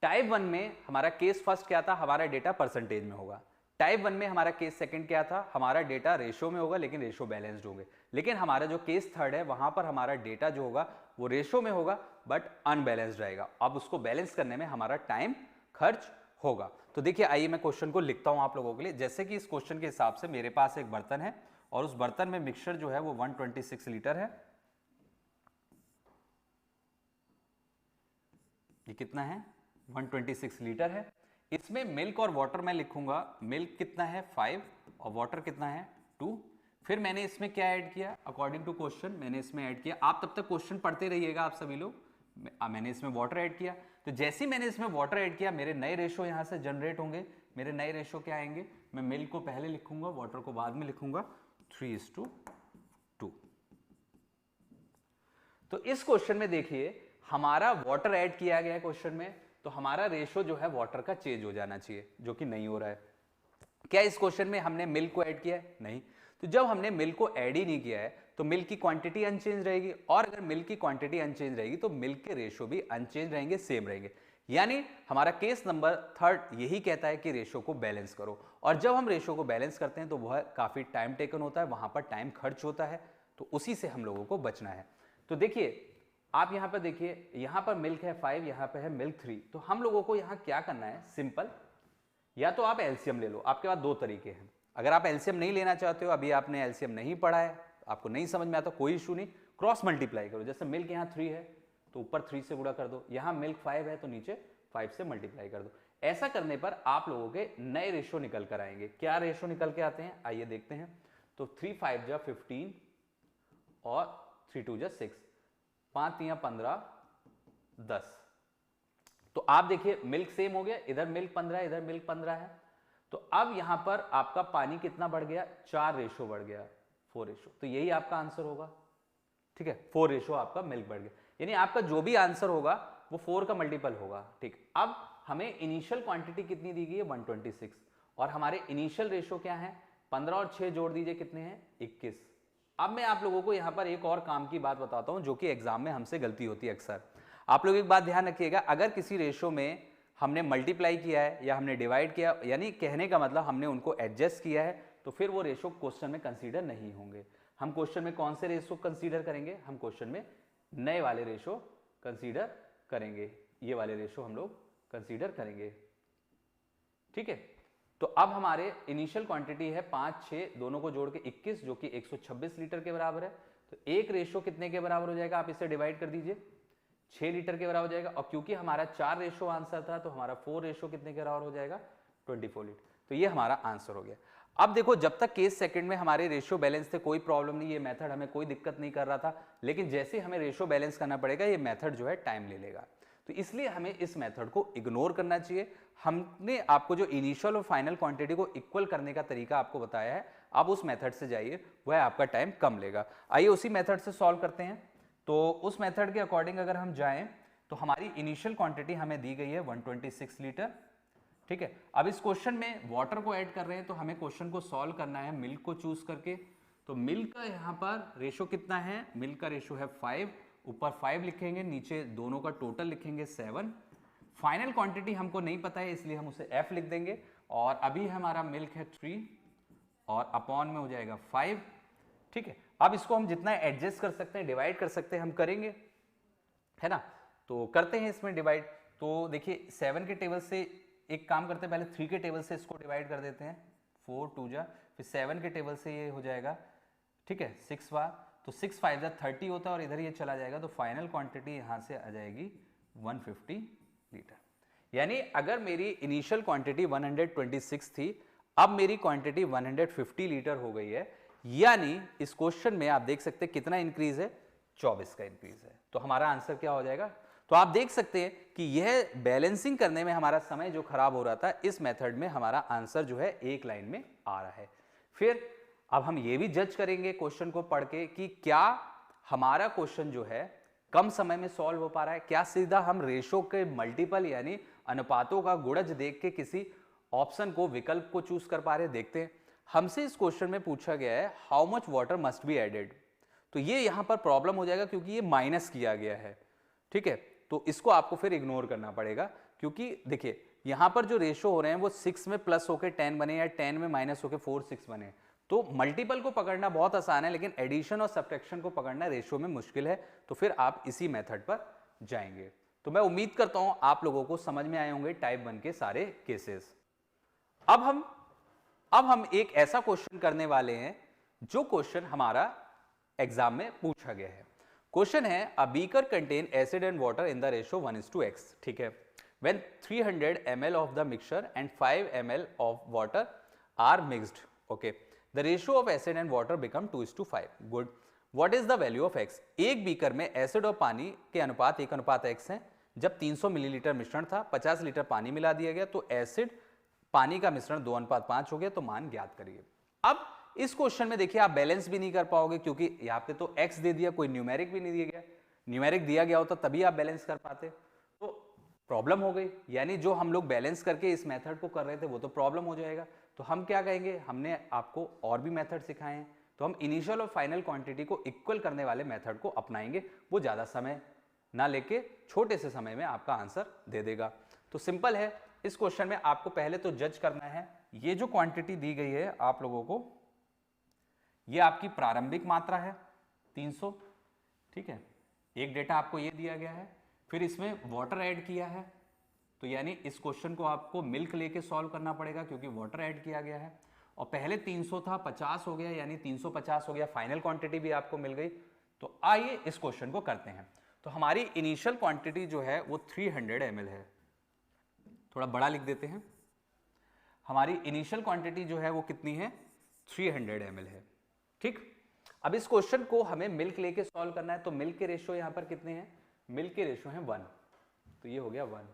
टाइप 1 में हमारा केस फर्स्ट क्या था, हमारा डेटा परसेंटेज में होगा, टाइप 1 में हमारा केस सेकंड क्या था, हमारा डेटा रेशो में होगा लेकिन रेशो बैलेंस्ड होंगे, लेकिन हमारा जो केस थर्ड है वहां पर हमारा डेटा जो होगा वो रेशो में होगा बट अनबैलेंस्ड रहेगा। अब उसको बैलेंस करने में हमारा टाइम खर्च होगा। तो देखिए आइए मैं क्वेश्चन को लिखता हूं आप लोगों के लिए, जैसे कि इस क्वेश्चन के हिसाब से मेरे पास एक बर्तन है और उस बर्तन में मिक्सचर जो है वो 126 लीटर है, ये कितना है 126 लीटर है, इसमें मिल्क और वाटर मैं लिखूंगा, मिल्क कितना है 5 और वाटर कितना है 2, फिर मैंने इसमें क्या ऐड किया अकॉर्डिंग टू क्वेश्चन, मैंने इसमें ऐड किया, आप तब तक क्वेश्चन पढ़ते रहिएगा आप सभी लोग, मैंने इसमें वाटर ऐड किया, तो जैसे ही मैंने इसमें वाटर ऐड किया मेरे नए रेशो यहां से जनरेट होंगे, मेरे नए रेशो क्या आएंगे, मैं मिल्क को पहले लिखूंगा वाटर को बाद में लिखूंगा 3:2। तो इस क्वेश्चन में देखिए हमारा वाटर ऐड किया गया है क्वेश्चन में, तो हमारा रेशो जो है वाटर का चेंज हो जाना चाहिए, जो कि नहीं हो रहा है। क्या इस क्वेश्चन में हमने मिल्क को ऐड किया है? नहीं। तो जब हमने मिल्क को ऐड ही नहीं किया है तो मिल्क की क्वांटिटी अनचेंज रहेगी, और अगर मिल्क की क्वांटिटी अनचेंज रहेगी तो मिल्क के रेशो भी अनचेंज रहेंगे, सेम रहेंगे। यानी हमारा केस नंबर थर्ड यही कहता है कि रेशो को बैलेंस करो, और जब हम रेशो को बैलेंस करते हैं तो वह काफी टाइम टेकन होता है, वहां पर टाइम खर्च होता है, तो उसी से हम लोगों को बचना है। तो देखिए आप यहां पर देखिए, यहां पर मिल्क है 5, यहां पर है मिल्क 3, तो हम लोगों को यहां क्या करना है, सिंपल, या तो आप एलसीएम ले लो, आपके पास दो तरीके हैं। अगर आप एलसीएम नहीं लेना चाहते हो, अभी आपने एलसीएम नहीं पढ़ा है, आपको नहीं समझ में आता, कोई इशू नहीं, क्रॉस मल्टीप्लाई करो, जैसे मिल्क यहाँ 3 है तो ऊपर 3 से गुणा कर दो, यहाँ मिल्क 5 है तो नीचे 5 से मल्टीप्लाई कर दो। ऐसा करने पर आप लोगों के नए रेशो निकल कर आएंगे। क्या रेशो निकल के आते हैं आइए देखते हैं। तो 3 5 जा 15 और 3 2 जा 6, 5 3 15 10। तो आप देखिए मिल्क सेम हो गया, इधर मिल्क 15 है, इधर मिल्क 15 है, तो अब यहां पर आपका पानी कितना बढ़ गया, 4 रेशो बढ़ गया, 4 रेशो, तो यही आपका आंसर होगा। ठीक है, 4 रेशो आपका मिल्क बढ़ गया, यानी आपका जो भी आंसर होगा वो 4 का मल्टीपल होगा। ठीक, अब हमें इनिशियल क्वांटिटी कितनी दी गई है 126 और हमारे इनिशियल रेशो क्या है 15 और 6 जोड़ दीजिए कितने हैं 21। अब मैं आप लोगों को यहां पर एक और काम की बात बताता हूं जो कि एग्जाम में हमसे गलती होती है अक्सर। आप लोग एक बात ध्यान रखिएगा, अगर किसी रेशो में हमने मल्टीप्लाई किया है या हमने डिवाइड किया, यानी कहने का मतलब हमने उनको एडजस्ट किया है, तो फिर वो रेशो क्वेश्चन में कंसीडर नहीं होंगे। हम क्वेश्चन में कौन से रेशो कंसीडर करेंगे, हम क्वेश्चन में नए वाले रेशो कंसीडर करेंगे, ये वाले रेशो हम लोग कंसीडर करेंगे। ठीक है, तो अब हमारे इनिशियल क्वांटिटी है 5 6 दोनों को जोड़ के 21 जो कि 126 लीटर के बराबर है। तो एक रेशो कितने के बराबर हो जाएगा, आप इसे डिवाइड कर दीजिए 6 लीटर के बराबर हो जाएगा। और क्योंकि हमारा 4 रेशो आंसर था तो हमारा 4 रेशो कितने के बराबर हो जाएगा 24 लीटर। तो ये हमारा आंसर हो गया। अब देखो, जब तक केस सेकंड में हमारे रेशियो बैलेंस थे कोई प्रॉब्लम नहीं, ये मेथड हमें कोई दिक्कत नहीं कर रहा था, लेकिन जैसे हमें रेशियो बैलेंस करना पड़ेगा ये मेथड जो है टाइम ले लेगा। तो इसलिए हमें इस मेथड को इग्नोर करना चाहिए। हमने आपको जो इनिशियल और फाइनल क्वांटिटी को इक्वल करने का तरीका आपको बताया है, आप उस मेथड से जाइए, वह आपका टाइम कम लेगा। आइए उसी मेथड से सॉल्व करते हैं। तो उस मेथड के अकॉर्डिंग अगर हम जाएं तो हमारी इनिशियल क्वांटिटी हमें दी गई है 126 लीटर। ठीक है, अब इस क्वेश्चन में वाटर को ऐड कर रहे हैं तो हमें क्वेश्चन को सॉल्व करना है मिल्क को चूज करके। तो मिल्क का यहाँ पर रेशो कितना है, मिल्क का रेशो है 5, ऊपर 5 लिखेंगे, नीचे दोनों का टोटल लिखेंगे 7। फाइनल क्वांटिटी हमको नहीं पता है इसलिए हम उसे F लिख देंगे। और अभी हमारा मिल्क है 3 और अपॉन में हो जाएगा 5। ठीक है, अब इसको हम जितना एडजस्ट कर सकते हैं, डिवाइड कर सकते हैं, हम करेंगे, है ना। तो करते हैं इसमें डिवाइड। तो देखिए 7 के टेबल से एक काम करते हैं, पहले 3 के टेबल से इसको डिवाइड कर देते हैं, 4 2 जा, फिर 7 के टेबल से ये हो जाएगा, ठीक है 6 बार, तो 6 5 जा 30 होता है और इधर ये चला जाएगा। तो फाइनल क्वांटिटी यहाँ से आ जाएगी 150 लीटर। यानी अगर मेरी इनिशियल क्वांटिटी 126 थी, अब मेरी क्वांटिटी 150 लीटर हो गई है। यानी इस क्वेश्चन में आप देख सकते हैं कितना इंक्रीज है, 24 का इंक्रीज है। तो हमारा आंसर क्या हो जाएगा, तो आप देख सकते हैं कि यह बैलेंसिंग करने में हमारा समय जो खराब हो रहा था, इस मेथड में हमारा आंसर जो है एक लाइन में आ रहा है। फिर अब हम ये भी जज करेंगे क्वेश्चन को पढ़ के कि क्या हमारा क्वेश्चन जो है कम समय में सॉल्व हो पा रहा है, क्या सीधा हम रेशो के मल्टीपल यानी अनुपातों का गुणज देख के किसी ऑप्शन को, विकल्प को चूज कर पा रहे हैं। देखते हैं, हमसे इस क्वेश्चन में पूछा गया है how much water must be added. तो ये यहां पर प्रॉब्लम हो जाएगा क्योंकि ये माइनस किया गया है। ठीक है, तो इसको आपको फिर इग्नोर करना पड़ेगा, क्योंकि देखिए यहां पर जो रेशो हो रहे हैं वो 6 में प्लस होके 10 बने या 10 में माइनस होके 4 6 बने। तो मल्टीपल को पकड़ना बहुत आसान है, लेकिन एडिशन और सब्ट्रैक्शन को पकड़ना रेशो में मुश्किल है। तो फिर आप इसी मेथड पर जाएंगे। तो मैं उम्मीद करता हूं आप लोगों को समझ में आए होंगे टाइप 1 के सारे केसेस। अब हम एक ऐसा क्वेश्चन करने वाले हैं जो क्वेश्चन हमारा एग्जाम में पूछा गया है। क्वेश्चन है a beaker contain acid and water in the ratio 1:x। ठीक है, when 300 ml of the mixture and 5 ml of water are mixed, okay, the ratio of acid and water become 2:5। Good, what is the value of x। एक beaker में acid और पानी के अनुपात 1:x है। जब 300 मिलीलीटर मिश्रण था, 50 लीटर पानी मिला दिया गया, तो एसिड पानी का मिश्रण 2:5 हो गया। तो मान ज्ञात करिए। अब इस क्वेश्चन में देखिए आप बैलेंस भी नहीं कर पाओगे, क्योंकि यहाँ पे तो x दे दिया, कोई न्यूमेरिक भी नहीं दिया गया। न्यूमेरिक दिया गया होता तभी आप बैलेंस कर पाते, तो प्रॉब्लम हो गई। यानी जो हम लोग बैलेंस करके इस मेथड को कर रहे थे वो तो प्रॉब्लम हो जाएगा। तो हम क्या कहेंगे, हमने आपको और भी मेथड सिखाए हैं, तो हम इनिशियल और फाइनल क्वांटिटी को इक्वल करने वाले मेथड को अपनाएंगे। वो ज्यादा समय ना लेके छोटे से समय में आपका आंसर दे देगा। तो सिंपल है, इस क्वेश्चन में आपको पहले तो जज करना है, ये जो क्वांटिटी दी गई है आप लोगों को, ये आपकी प्रारंभिक मात्रा है 300। ठीक है, एक डेटा आपको ये दिया गया है, फिर इसमें वाटर ऐड किया है, तो यानी इस क्वेश्चन को आपको मिल्क लेके सॉल्व करना पड़ेगा क्योंकि वाटर ऐड किया गया है। और पहले 300 था, 50 हो गया, यानी 350 हो गया, फाइनल क्वांटिटी भी आपको मिल गई। तो आइए इस क्वेश्चन को करते हैं। तो हमारी इनिशियल क्वांटिटी जो है वो 300 ml है, थोड़ा बड़ा लिख देते हैं। हमारी इनिशियल क्वांटिटी जो है वो कितनी है, 300 ml है। ठीक, अब इस क्वेश्चन को हमें मिल्क लेके सॉल्व करना है। तो मिल्क के रेशियो यहां पर कितने हैं, मिल्क के रेशियो हैं 1, तो ये हो गया 1,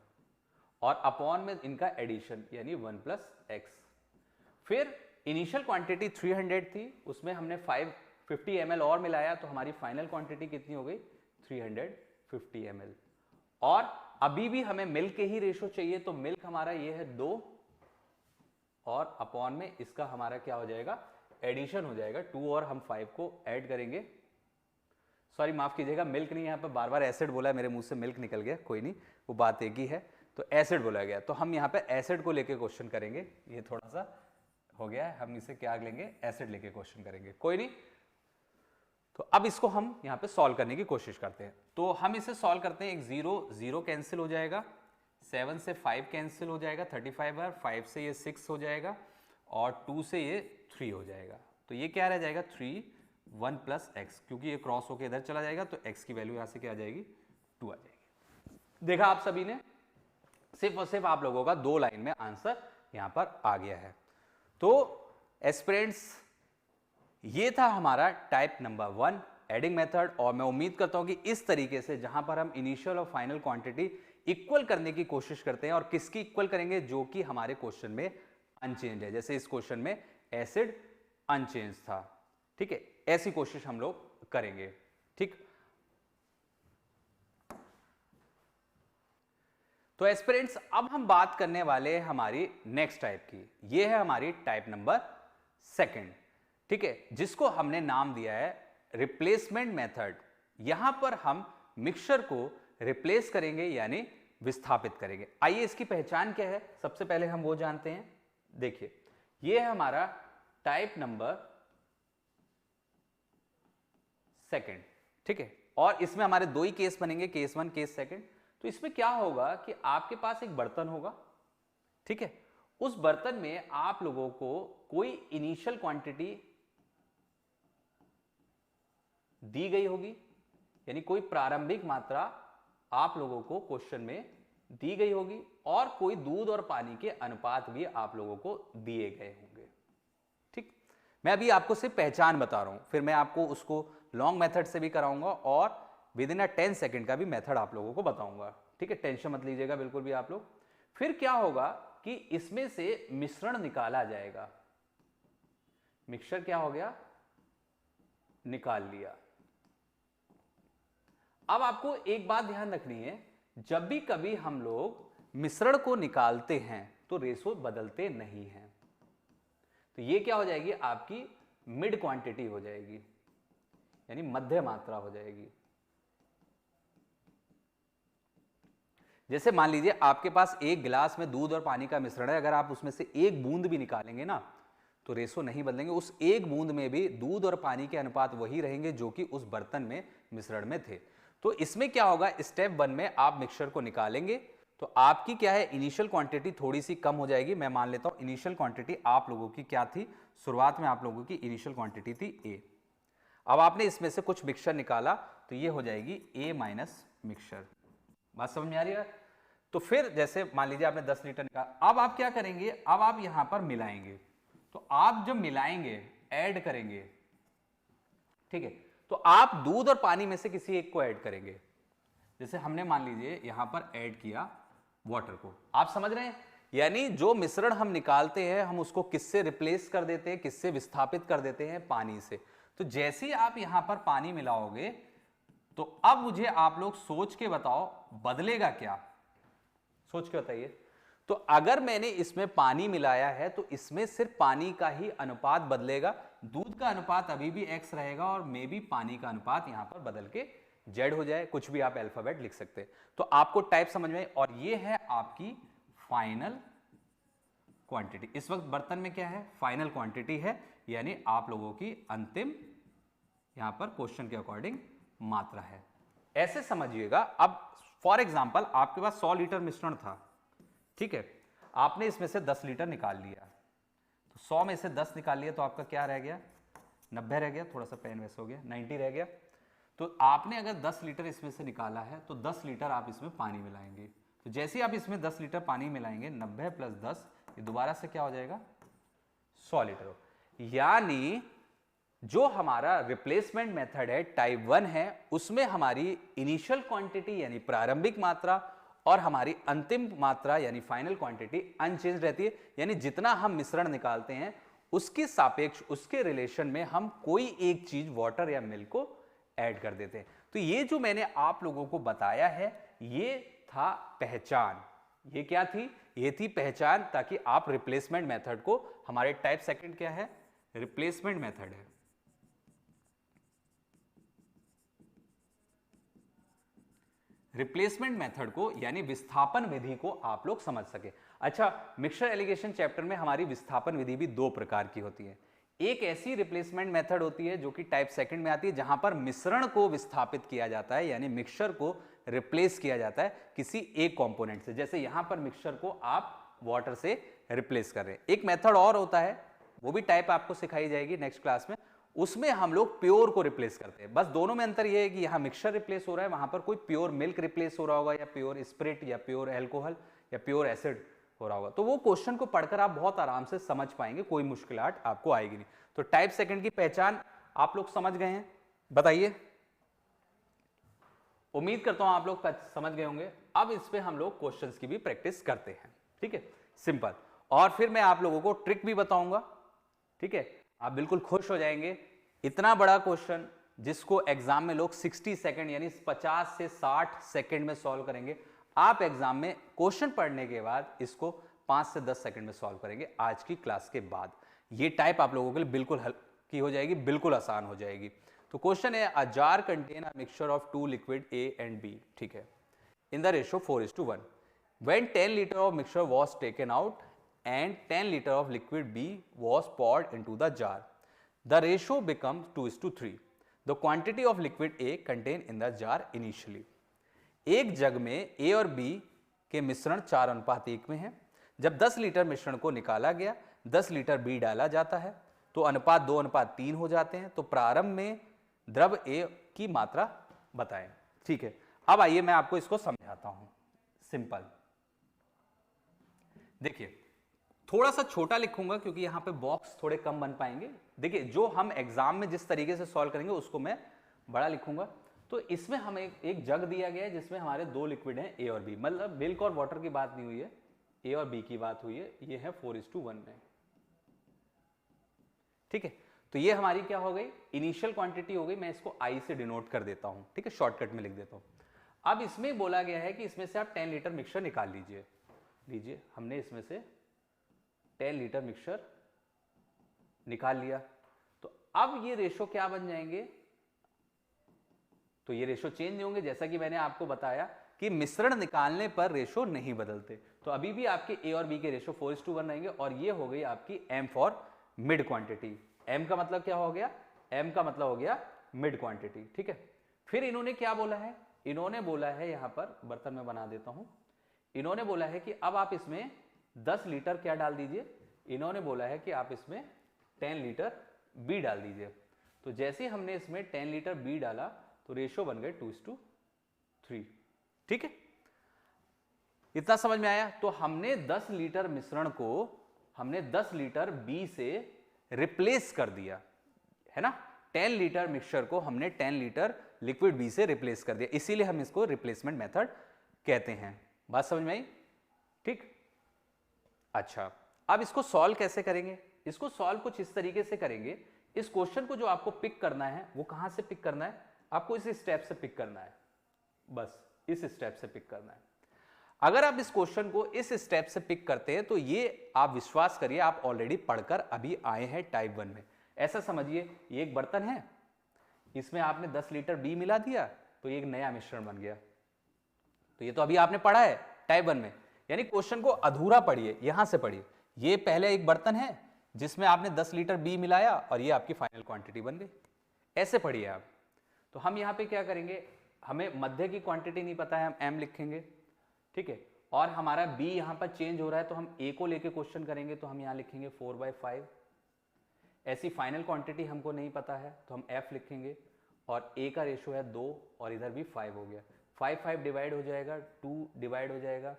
और अपॉन में इनका एडिशन यानी 1 + x। फिर इनिशियल क्वांटिटी 300 थी, उसमें हमने 550 ml और मिलाया, तो हमारी फाइनल क्वांटिटी कितनी हो गई 350 ml। और अभी भी हमें मिल्क के ही रेशो चाहिए, तो मिल्क हमारा ये है 2 और अपॉन में इसका हमारा क्या हो जाएगा, एडिशन हो जाएगा 2 और हम 5 को ऐड करेंगे। सॉरी माफ कीजिएगा, मिल्क नहीं, यहां पर बार बार एसिड बोला, मेरे मुंह से मिल्क निकल गया, कोई नहीं, वो बात एक ही है, तो एसिड बोला गया, तो हम यहाँ पे एसिड को लेके क्वेश्चन करेंगे। ये थोड़ा सा हो गया है, हम इसे क्या लेंगे, एसिड लेके क्वेश्चन करेंगे, कोई नहीं। तो अब इसको हम यहाँ पे सॉल्व करने की कोशिश करते हैं। तो हम इसे सॉल्व करते हैं, एक 0 0 कैंसिल हो जाएगा, 7 से 5 कैंसिल हो जाएगा 35 बार, 5 से ये 6 हो जाएगा और 2 से ये 3 हो जाएगा। तो ये क्या रह जाएगा 3 1 प्लस एक्स, क्योंकि ये क्रॉस होकर इधर चला जाएगा तो x की वैल्यू यहाँ से क्या आ जाएगी 2 आ जाएगी। देखा आप सभी ने, सिर्फ और सिर्फ आप लोगों का 2 लाइन में आंसर यहाँ पर आ गया है। तो एस्पिरेंट्स, ये था हमारा टाइप नंबर 1 एडिंग मेथड, और मैं उम्मीद करता हूं कि इस तरीके से जहां पर हम इनिशियल और फाइनल क्वांटिटी इक्वल करने की कोशिश करते हैं, और किसकी इक्वल करेंगे, जो कि हमारे क्वेश्चन में अनचेंज है। जैसे इस क्वेश्चन में एसिड अनचेंज था, ठीक है, ऐसी कोशिश हम लोग करेंगे, ठीक। तो एस्पिरेंट्स, अब हम बात करने वाले हैं हमारी नेक्स्ट टाइप की। ये है हमारी टाइप नंबर 2, ठीक है, जिसको हमने नाम दिया है रिप्लेसमेंट मेथड। यहां पर हम मिक्सचर को रिप्लेस करेंगे यानी विस्थापित करेंगे। आइए इसकी पहचान क्या है, सबसे पहले हम वो जानते हैं। देखिए, ये है हमारा टाइप नंबर 2, ठीक है, और इसमें हमारे 2 ही केस बनेंगे, केस 1 केस 2। तो इसमें क्या होगा कि आपके पास एक बर्तन होगा, ठीक है, उस बर्तन में आप लोगों को कोई इनिशियल क्वांटिटी दी गई होगी, यानी कोई प्रारंभिक मात्रा आप लोगों को क्वेश्चन में दी गई होगी, और कोई दूध और पानी के अनुपात भी आप लोगों को दिए गए होंगे, ठीक। मैं अभी आपको सिर्फ पहचान बता रहा हूं, फिर मैं आपको उसको लॉन्ग मेथड से भी कराऊंगा और विद इन 10 सेकेंड का भी मेथड आप लोगों को बताऊंगा, ठीक है, टेंशन मत लीजिएगा बिल्कुल भी आप लोग। फिर क्या होगा कि इसमें से मिश्रण निकाला जाएगा। मिक्सचर क्या हो गया, निकाल लिया। अब आपको एक बात ध्यान रखनी है, जब भी कभी हम लोग मिश्रण को निकालते हैं तो रेशो बदलते नहीं हैं। तो ये क्या हो जाएगी, आपकी मिड क्वांटिटी हो जाएगी, यानी मध्य मात्रा हो जाएगी। जैसे मान लीजिए आपके पास एक गिलास में दूध और पानी का मिश्रण है, अगर आप उसमें से एक बूंद भी निकालेंगे ना तो रेशो नहीं बदलेंगे, उस एक बूंद में भी दूध और पानी के अनुपात वही रहेंगे जो कि उस बर्तन में मिश्रण में थे। तो इसमें क्या होगा, स्टेप 1 में आप मिक्सचर को निकालेंगे तो आपकी क्या है, इनिशियल क्वांटिटी थोड़ी सी कम हो जाएगी। मैं मान लेता हूं इनिशियल क्वांटिटी आप लोगों की क्या थी, शुरुआत में आप लोगों की इनिशियल क्वांटिटी थी A। अब आपने इसमें से कुछ मिक्सचर निकाला तो ये हो जाएगी A माइनस मिक्सचर। बात समझ में आ रही है। तो फिर जैसे मान लीजिए आपने 10 लीटर निकाला, अब आप क्या करेंगे, अब आप यहां पर मिलाएंगे। तो आप जब मिलाएंगे, ऐड करेंगे, ठीक है, तो आप दूध और पानी में से किसी एक को ऐड करेंगे। जैसे हमने मान लीजिए यहां पर ऐड किया वाटर को, आप समझ रहे हैं, यानी जो मिश्रण हम निकालते हैं हम उसको किससे रिप्लेस कर देते हैं, किससे विस्थापित कर देते हैं, पानी से। तो जैसे ही आप यहां पर पानी मिलाओगे तो अब मुझे आप लोग सोच के बताओ बदलेगा क्या, सोच के बताइए। तो अगर मैंने इसमें पानी मिलाया है तो इसमें सिर्फ पानी का ही अनुपात बदलेगा, दूध का अनुपात अभी भी x रहेगा और मे भी पानी का अनुपात यहां पर बदल के z हो जाए, कुछ भी आप अल्फाबेट लिख सकते हैं। तो आपको टाइप समझ में, और ये है आपकी फाइनल क्वांटिटी। इस वक्त बर्तन में क्या है, फाइनल क्वांटिटी है, यानी आप लोगों की अंतिम यहां पर क्वेश्चन के अकॉर्डिंग मात्रा है, ऐसे समझिएगा। अब फॉर एग्जाम्पल आपके पास 100 लीटर मिश्रण था, ठीक है, आपने इसमें से 10 लीटर निकाल लिया, तो 100 में से 10 निकाल लिया तो आपका क्या रह गया, 90 रह गया, थोड़ा सा पेन वैसे हो गया, 90 रह गया। तो आपने अगर 10 लीटर इसमें से निकाला है तो 10 लीटर आप इसमें पानी मिलाएंगे। तो जैसे ही आप इसमें 10 लीटर पानी मिलाएंगे, 90 प्लस 10, ये दोबारा से क्या हो जाएगा, 100 लीटर। यानी जो हमारा रिप्लेसमेंट मेथड है टाइप 1 है, उसमें हमारी इनिशियल क्वांटिटी यानी प्रारंभिक मात्रा और हमारी अंतिम मात्रा यानी फाइनल क्वांटिटी अनचेंज रहती है। यानी जितना हम मिश्रण निकालते हैं उसके सापेक्ष, उसके रिलेशन में हम कोई एक चीज वाटर या मिल्क को ऐड कर देते हैं। तो ये जो मैंने आप लोगों को बताया है, ये था पहचान। ये क्या थी? ये थी पहचान, ताकि आप रिप्लेसमेंट मेथड को, हमारे टाइप सेकंड क्या है? रिप्लेसमेंट मेथड है। रिप्लेसमेंट मेथड को यानी विस्थापन विधि को आप लोग समझ सके। अच्छा, मिक्सचर एलिगेशन चैप्टर में हमारी विस्थापन विधि भी दो प्रकार की होती है। एक ऐसी रिप्लेसमेंट मेथड होती है जो कि टाइप सेकंड में आती है, जहां पर मिश्रण को विस्थापित किया जाता है, यानी मिक्सचर को रिप्लेस किया जाता है किसी एक कंपोनेंट से। जैसे यहां पर मिक्सचर को आप वाटर से रिप्लेस कर रहे हैं। एक मेथड और होता है, वो भी टाइप आपको सिखाई जाएगी नेक्स्ट क्लास में, उसमें हम लोग प्योर को रिप्लेस करते हैं। बस दोनों में अंतर यह है कि यहां मिक्सचर रिप्लेस हो रहा है, वहां पर कोई प्योर मिल्क रिप्लेस हो रहा होगा, या प्योर स्पिरिट, या प्योर एल्कोहल, या प्योर एसिड हो रहा होगा। तो वो क्वेश्चन को पढ़कर आप बहुत आराम से समझ पाएंगे, कोई मुश्किलात आपको आएगी नहीं। तो टाइप सेकंड की पहचान आप लोग समझ गए हैं? बताइए, उम्मीद करता हूं आप लोग समझ गए होंगे। अब इस पे हम लोग क्वेश्चंस की भी प्रैक्टिस करते हैं, ठीक है, सिंपल। और फिर मैं आप लोगों को ट्रिक भी बताऊंगा, ठीक है, आप बिल्कुल खुश हो जाएंगे। इतना बड़ा क्वेश्चन जिसको एग्जाम में लोग 60 सेकंड यानी 50 से 60 सेकंड में सॉल्व करेंगे, आप एग्जाम में क्वेश्चन पढ़ने के बाद इसको 5 से 10 सेकंड में सॉल्व करेंगे आज की क्लास के बाद। ये टाइप आप लोगों के लिए बिल्कुल हल्की हो जाएगी, बिल्कुल आसान हो जाएगी। तो क्वेश्चन है, a jar contain a mixture of two liquid A and B, ठीक है, in the ratio 4:1। When 10 liter of mixture was taken out and 10 liter of liquid B was poured into the jar, the ratio becomes 2:3. The quantity of liquid A contained in the jar initially. एक जग में A और B के मिश्रण 4:1 में है। जब 10 litre मिश्रण को निकाला गया, 10 लीटर B डाला जाता है, तो अनुपात 2:3 हो जाते हैं। तो प्रारंभ में द्रव A की मात्रा बताएं, ठीक है। अब आइए मैं आपको इसको समझाता हूं, सिंपल। देखिए, थोड़ा सा छोटा लिखूंगा क्योंकि यहां पे बॉक्स थोड़े कम बन पाएंगे। देखिए, जो हम एग्जाम में जिस तरीके से सॉल्व करेंगे उसको मैं बड़ा लिखूंगा। तो इसमें हमें एक जग दिया गया है जिसमें हमारे दो लिक्विड हैं, ए और बी। मतलब मिल्क और वाटर की बात नहीं हुई है, ए और बी की बात हुई है। ये है 4:1 में, ठीक है। तो ये हमारी क्या हो गई? इनिशियल क्वांटिटी हो गई। मैं इसको आई से डिनोट कर देता हूं, ठीक है, शॉर्टकट में लिख देता हूं। अब इसमें बोला गया है कि इसमें से आप 10 लीटर मिक्सचर निकाल लीजिए। लीजिए, हमने इसमें से 10 लीटर मिक्सचर निकाल लिया। तो अब ये रेशो क्या बन जाएंगे? तो ये रेशो चेंज नहीं होंगे, जैसा कि मैंने आपको बताया कि मिश्रण निकालने पर रेशो नहीं बदलते। तो अभी भी आपके ए और बी के रेशो 4:1 रहेंगे। और ये हो गई आपकी M for mid quantity. M का मतलब क्या हो गया? एम का मतलब हो गया मिड क्वांटिटी, ठीक है। फिर इन्होंने क्या बोला है? इन्होंने बोला है, यहां पर बर्तन में बना देता हूं। इन्होंने बोला है कि अब आप इसमें 10 लीटर क्या डाल दीजिए? इन्होंने बोला है कि आप इसमें 10 लीटर बी डाल दीजिए। तो जैसे हमने इसमें 10 लीटर बी डाला तो रेशो बन गए 2:3, ठीक है। इतना समझ में आया? तो हमने 10 लीटर मिश्रण को हमने 10 लीटर बी से रिप्लेस कर दिया, है ना। 10 लीटर मिक्सचर को हमने 10 लीटर लिक्विड बी से रिप्लेस कर दिया, इसीलिए हम इसको रिप्लेसमेंट मेथड कहते हैं। बात समझ में आई? ठीक। अच्छा, अब इसको सॉल्व कैसे करेंगे? इसको सॉल्व कुछ इस तरीके से करेंगे। इस क्वेश्चन को जो आपको पिक करना है वो कहां से पिक करना है? आपको इस स्टेप से पिक करना है, बस इस स्टेप से पिक करना है। अगर आप इस क्वेश्चन को इस स्टेप से पिक करते हैं तो ये आप विश्वास करिए आप ऑलरेडी पढ़कर अभी आए हैं टाइप 1 में। ऐसा समझिए, ये एक बर्तन है, इसमें आपने 10 लीटर बी मिला दिया तो ये एक नया मिश्रण बन गया। तो ये तो अभी आपने पढ़ा है टाइप 1 में, यानी क्वेश्चन को अधूरा पढ़िए, यहां से पढ़िए। ये पहले एक बर्तन है जिसमें आपने 10 लीटर बी मिलाया और ये आपकी फाइनल क्वांटिटी बन गई। ऐसे पढ़िए आप। तो हम यहां पे क्या करेंगे? हमें मध्य की क्वांटिटी नहीं पता है, हम एम लिखेंगे, ठीक है। और हमारा बी यहां पर चेंज हो रहा है तो हम ए को लेके क्वेश्चन करेंगे, तो हम यहां लिखेंगे 4/5। ऐसी फाइनल क्वांटिटी हमको नहीं पता है तो हम एफ लिखेंगे। और ए का रेशो है 2 और इधर भी 5 हो गया। 5 डिवाइड हो जाएगा, 2 डिवाइड हो जाएगा,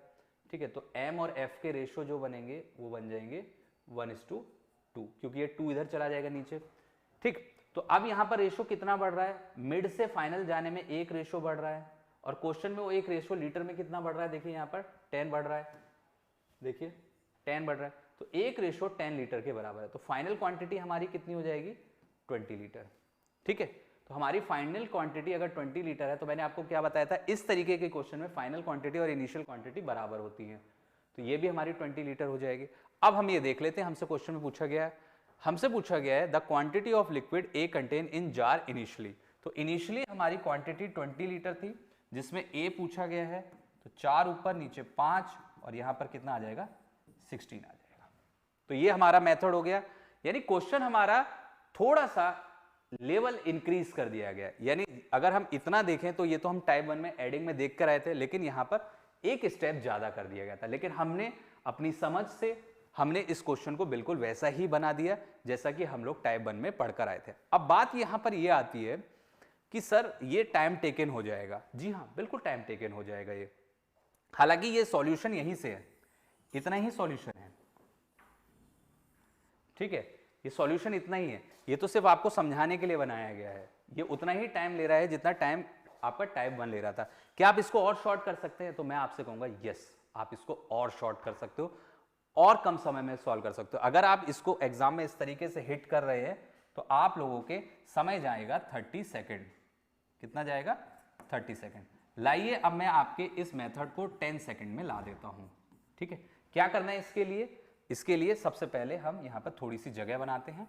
ठीक है। तो एम और एफ के रेशो जो बनेंगे वो बन जाएंगे 1:2, क्योंकि ये 2 इधर चला जाएगा नीचे, ठीक। तो अब यहां पर रेशो कितना बढ़ रहा है? मिड से फाइनल जाने में एक रेशो बढ़ रहा है, और क्वेश्चन में वो एक रेशो लीटर में कितना बढ़ रहा है? देखिए यहां पर 10 बढ़ रहा है, देखिए 10 बढ़ रहा है। तो एक रेशो 10 लीटर के बराबर है। तो फाइनल क्वांटिटी हमारी कितनी हो जाएगी? 20 लीटर, ठीक है। तो तो हमारी फाइनल क्वांटिटी अगर 20 लीटर है, तो मैंने आपको क्या बताया था, इस तरीके के क्वेश्चन में फाइनल क्वांटिटी और इनिशियल क्वांटिटी बराबर होती है, तो ये भी हमारी 20 लीटर हो जाएगी। अब हम ये देख लेते हैं, हमसे क्वेश्चन में पूछा गया है the quantity of liquid A contain in jar initially. तो इनिशियली हमारी क्वांटिटी 20 लीटर थी, जिसमें ए पूछा गया है, तो 4 ऊपर नीचे 5 और यहां पर कितना आ जाएगा, 16 आ जाएगा। तो ये हमारा मेथड हो गया, यानी क्वेश्चन हमारा थोड़ा सा लेवल इंक्रीज कर दिया गया। यानी अगर हम इतना देखें तो ये तो हम टाइप 1 में एडिंग में देख कर आए थे, लेकिन यहां पर एक स्टेप ज्यादा कर दिया गया था, लेकिन हमने अपनी समझ से हमने इस क्वेश्चन को बिल्कुल वैसा ही बना दिया जैसा कि हम लोग टाइप 1 में पढ़कर आए थे। अब बात यहां पर यह आती है कि सर ये टाइम टेकन हो जाएगा। जी हाँ, बिल्कुल टाइम टेकन हो जाएगा ये, हालांकि ये सॉल्यूशन यहीं से है, इतना ही सॉल्यूशन है, ठीक है, ये सॉल्यूशन इतना ही है, ये तो सिर्फ आपको समझाने के लिए बनाया गया है। ये उतना ही टाइम ले रहा है जितना टाइम आपका टाइप 1 ले रहा था। क्या आप इसको और शॉर्ट कर सकते हैं? तो मैं आपसे कहूंगा यस, आप इसको और शॉर्ट कर सकते हो और कम समय में सॉल्व कर सकते हो। अगर आप इसको एग्जाम में इस तरीके से हिट कर रहे हैं तो आप लोगों के समय जाएगा 30 सेकेंड। कितना जाएगा? 30 सेकेंड। लाइए अब मैं आपके इस मेथड को 10 सेकेंड में ला देता हूं, ठीक है। क्या करना है इसके लिए? इसके लिए सबसे पहले हम यहां पर थोड़ी सी जगह बनाते हैं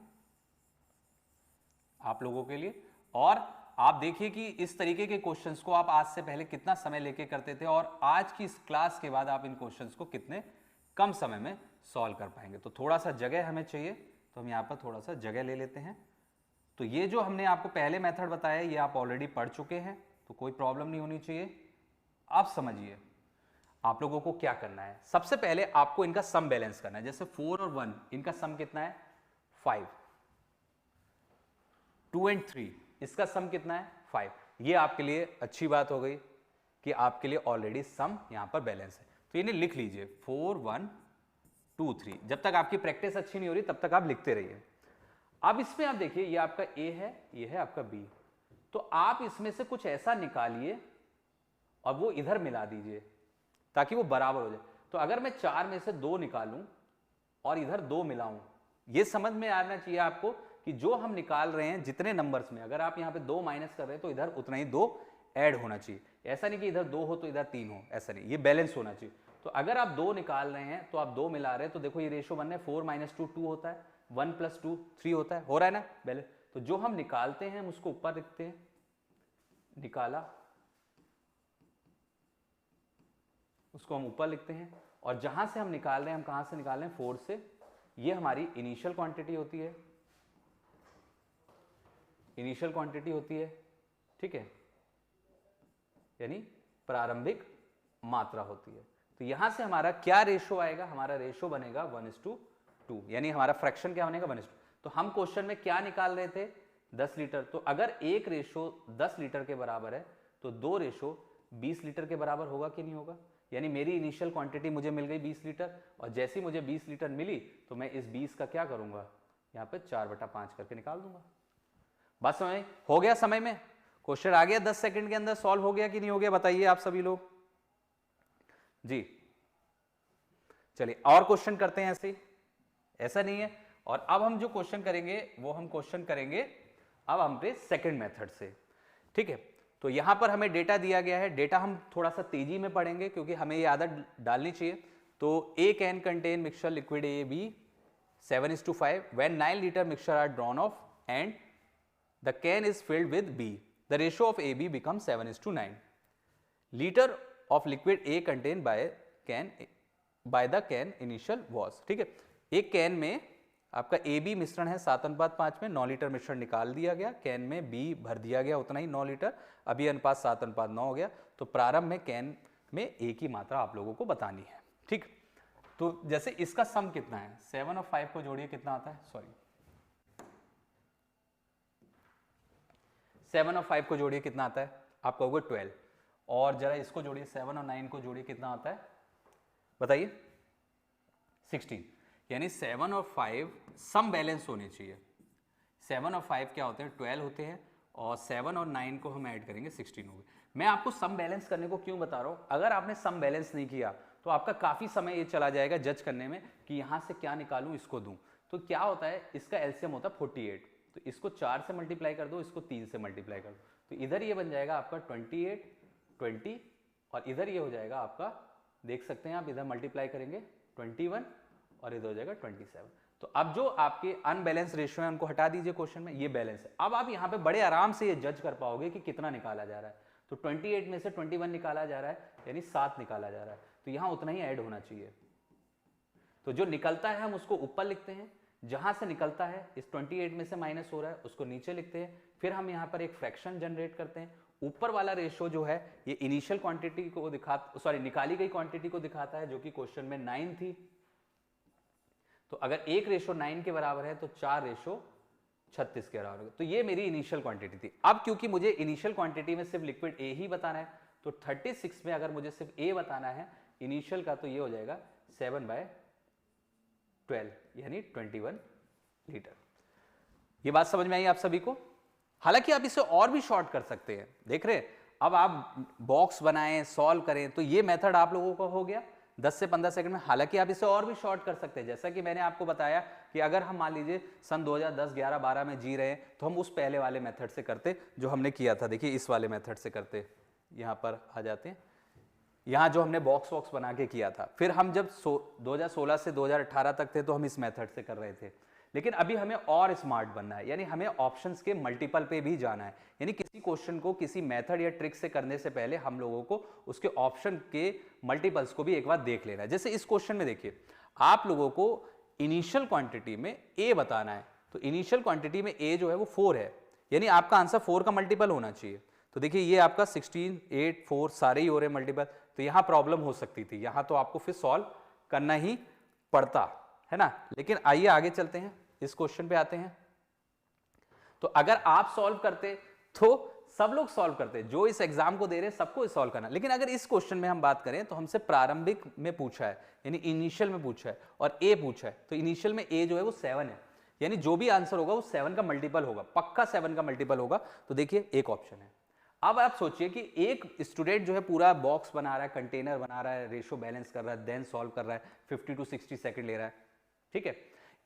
आप लोगों के लिए, और आप देखिए कि इस तरीके के क्वेश्चंस को आप आज से पहले कितना समय लेके करते थे और आज की इस क्लास के बाद आप इन क्वेश्चंस को कितने कम समय में सॉल्व कर पाएंगे। तो थोड़ा सा जगह हमें चाहिए, तो हम यहाँ पर थोड़ा सा जगह ले लेते हैं। तो ये जो हमने आपको पहले मेथड बताया ये आप ऑलरेडी पढ़ चुके हैं, तो कोई प्रॉब्लम नहीं होनी चाहिए। आप समझिए आप लोगों को क्या करना है। सबसे पहले आपको इनका सम बैलेंस करना है। जैसे 4 और 1, इनका सम कितना है? 5। 2 और 3, इसका सम कितना है? 5। ये आपके लिए अच्छी बात हो गई कि आपके लिए ऑलरेडी सम यहां पर बैलेंस है, तो इन्हें लिख लीजिए 4 1 2 3। जब तक आपकी प्रैक्टिस अच्छी नहीं हो रही तब तक आप लिखते रहिए। अब इसमें आप देखिए ये आपका ए है, ये है आपका बी, तो आप इसमें से कुछ ऐसा निकालिए और वो इधर मिला दीजिए ताकि वो बराबर हो जाए। तो अगर मैं 4 में से 2 निकालूं और इधर 2 मिलाऊं, ये समझ में आना चाहिए आपको कि जो हम निकाल रहे हैं जितने नंबर्स में, अगर आप यहां पे 2 माइनस कर रहे हैं तो इधर उतना ही 2 ऐड होना चाहिए। ऐसा नहीं कि इधर 2 हो तो इधर 3 हो, ऐसा नहीं, ये बैलेंस होना चाहिए। तो अगर आप 2 निकाल रहे हैं तो आप 2 मिला रहे हैं, तो देखो ये रेशो बन रहा है 4 - 2 2 होता है, 1 + 2 3 होता है, हो रहा है ना बैलेंस। तो जो हम निकालते हैं हम उसको ऊपर लिखते हैं, निकाला, उसको हम ऊपर लिखते हैं, और जहां से हम निकाल रहे हैं, हम कहां से निकाल रहे हैं? 4 से। ये हमारी इनिशियल क्वांटिटी होती है, इनिशियल क्वांटिटी होती है, ठीक है, यानी प्रारंभिक मात्रा होती है। तो यहां से हमारा क्या रेशो आएगा? हमारा रेशो बनेगा 1:2, यानी हमारा फ्रैक्शन क्या बनेगा? 1:2। तो हम क्वेश्चन में क्या निकाल रहे थे? 10 लीटर। तो अगर एक रेशो 10 लीटर के बराबर है तो 2 रेशो 20 लीटर के बराबर होगा कि नहीं होगा? यानी मेरी इनिशियल क्वांटिटी मुझे मिल गई 20 लीटर, और जैसे ही मुझे 20 लीटर मिली तो मैं इस 20 का क्या करूंगा? यहाँ पे 4/5 करके निकाल दूंगा। बस समय हो गया, समय में क्वेश्चन आ गया, 10 सेकंड के अंदर सॉल्व हो गया कि नहीं हो गया? बताइए आप सभी लोग जी। चलिए और क्वेश्चन करते हैं ऐसे, ऐसा नहीं है। और अब हम जो क्वेश्चन करेंगे वो हम क्वेश्चन करेंगे अब हमने सेकंड मेथड से, ठीक है। तो यहां पर हमें डेटा दिया गया है, डेटा हम थोड़ा सा तेजी में पढ़ेंगे क्योंकि हमें ये आदत डालनी चाहिए। तो a can contain mixture liquid A B 7:5 when 9 litre mixture are drawn off and the can is filled with B. The ratio of AB becomes 7:9. Liter of liquid A contained by the can initial was, ठीक है। एक can में आपका AB मिश्रण है 7:5 में, 9 litre मिश्रण निकाल दिया गया, कैन में B भर दिया गया उतना ही 9 लीटर, अभी अनुपात 7:9 हो गया। तो प्रारंभ में कैन में A की मात्रा आप लोगों को बतानी है, ठीक। तो जैसे इसका सम कितना है? 7 और 5 को जोड़िए, कितना आता है? सॉरी 7 और 5 को जोड़िए, कितना आता है? आप कहोगे 12। और जरा इसको जोड़िए, 7 और 9 को जोड़िए, कितना आता है? बताइए 16। यानी 7 और 5 सम बैलेंस होने चाहिए। 7 और 5 क्या होते हैं? 12 होते हैं, और 7 और 9 को हम ऐड करेंगे 16 हो गए। मैं आपको सम बैलेंस करने को क्यों बता रहा हूं? अगर आपने सम बैलेंस नहीं किया तो आपका काफी समय ये चला जाएगा जज करने में कि यहां से क्या निकालूं, इसको दूं। तो क्या होता है, इसका एलसीएम होता है 48। तो इसको 4 से मल्टीप्लाई कर दो, इसको 3 से मल्टीप्लाई कर दो, तो इधर ये बन जाएगा आपका 28, 20 और इधर ये हो जाएगा आपका, देख सकते हैं आप, इधर मल्टीप्लाई करेंगे 21 और इधर हो जाएगा 27। तो अब जो आपके अनबैलेंस रेशियो है उनको हटा दीजिए क्वेश्चन में, ये बैलेंस है। अब आप यहाँ पे बड़े आराम से ये जज कर पाओगे कि कितना निकाला जा रहा है। तो 28 में से 21 निकाला जा रहा है, यानी 7 निकाला जा रहा है, तो यहाँ उतना ही ऐड होना चाहिए। तो जो निकलता है हम उसको ऊपर लिखते हैं, जहां से निकलता है इस 28 में से माइनस हो रहा है उसको नीचे लिखते हैं, फिर हम यहाँ पर एक फ्रैक्शन जनरेट करते हैं। ऊपर वाला रेशियो जो है ये इनिशियल क्वांटिटी को निकाली गई क्वांटिटी को दिखाता है, जो कि क्वेश्चन में 9 थी। तो अगर 1 रेशो 9 के बराबर है तो 4 रेशो 36 के बराबर है। तो ये मेरी इनिशियल क्वांटिटी थी। अब क्योंकि मुझे इनिशियल क्वांटिटी में सिर्फ लिक्विड ए ही बताना है, तो 36 में अगर मुझे सिर्फ ए बताना है इनिशियल का, तो ये हो जाएगा 7/12 यानी 21 लीटर। ये बात समझ में आई आप सभी को? हालांकि आप इसे और भी शॉर्ट कर सकते हैं, देख रहे हैं। अब आप बॉक्स बनाएं, सॉल्व करें, तो ये मेथड आप लोगों का हो गया 10 से 15 सेकंड में। हालांकि आप इसे और भी शॉर्ट कर सकते हैं, जैसा कि मैंने आपको बताया कि अगर हम मान लीजिए सन 2010, 11, 12 में जी रहे हैं, तो हम उस पहले वाले मेथड से करते जो हमने किया था। देखिए इस वाले मेथड से करते, यहां पर आ जाते हैं, यहां जो हमने बॉक्स वॉक्स बना के किया था। फिर हम जब 2016 से 2018 तक थे तो हम इस मेथड से कर रहे थे। लेकिन अभी हमें और स्मार्ट बनना है, यानी हमें ऑप्शंस के मल्टीपल पे भी जाना है। यानी किसी क्वेश्चन को किसी मेथड या ट्रिक से करने से पहले हम लोगों को उसके ऑप्शन के मल्टीपल्स को भी एक बार देख लेना है। जैसे इस क्वेश्चन में देखिए, आप लोगों को इनिशियल क्वांटिटी में ए बताना है, तो इनिशियल क्वांटिटी में ए जो है वो 4 है, यानी आपका आंसर 4 का मल्टीपल होना चाहिए। तो देखिए ये आपका 16, 8, 4 सारे ही हो रहे हैं मल्टीपल, तो यहां प्रॉब्लम हो सकती थी, यहां तो आपको फिर सॉल्व करना ही पड़ता है ना। लेकिन आइए आगे चलते हैं, इस क्वेश्चन पे आते हैं। तो अगर आप सॉल्व करते तो सब लोग सॉल्व करते, जो इस एग्जाम को दे रहे हैं सबको सॉल्व करना। लेकिन अगर इस क्वेश्चन में हम बात करें तो हमसे प्रारंभिक में पूछा है, यानी इनिशियल में पूछा है, और ए पूछा है। तो इनिशियल में ए जो है वो 7 है, यानी जो भी आंसर होगा वो 7 का मल्टीपल होगा, पक्का 7 का मल्टीपल होगा। तो देखिए एक ऑप्शन है। अब आप सोचिए कि एक स्टूडेंट जो है पूरा बॉक्स बना रहा है, कंटेनर बना रहा है, रेशो बैलेंस कर रहा है, देन सॉल्व कर रहा है, 50 to 60 सेकंड ले रहा है, ठीक है।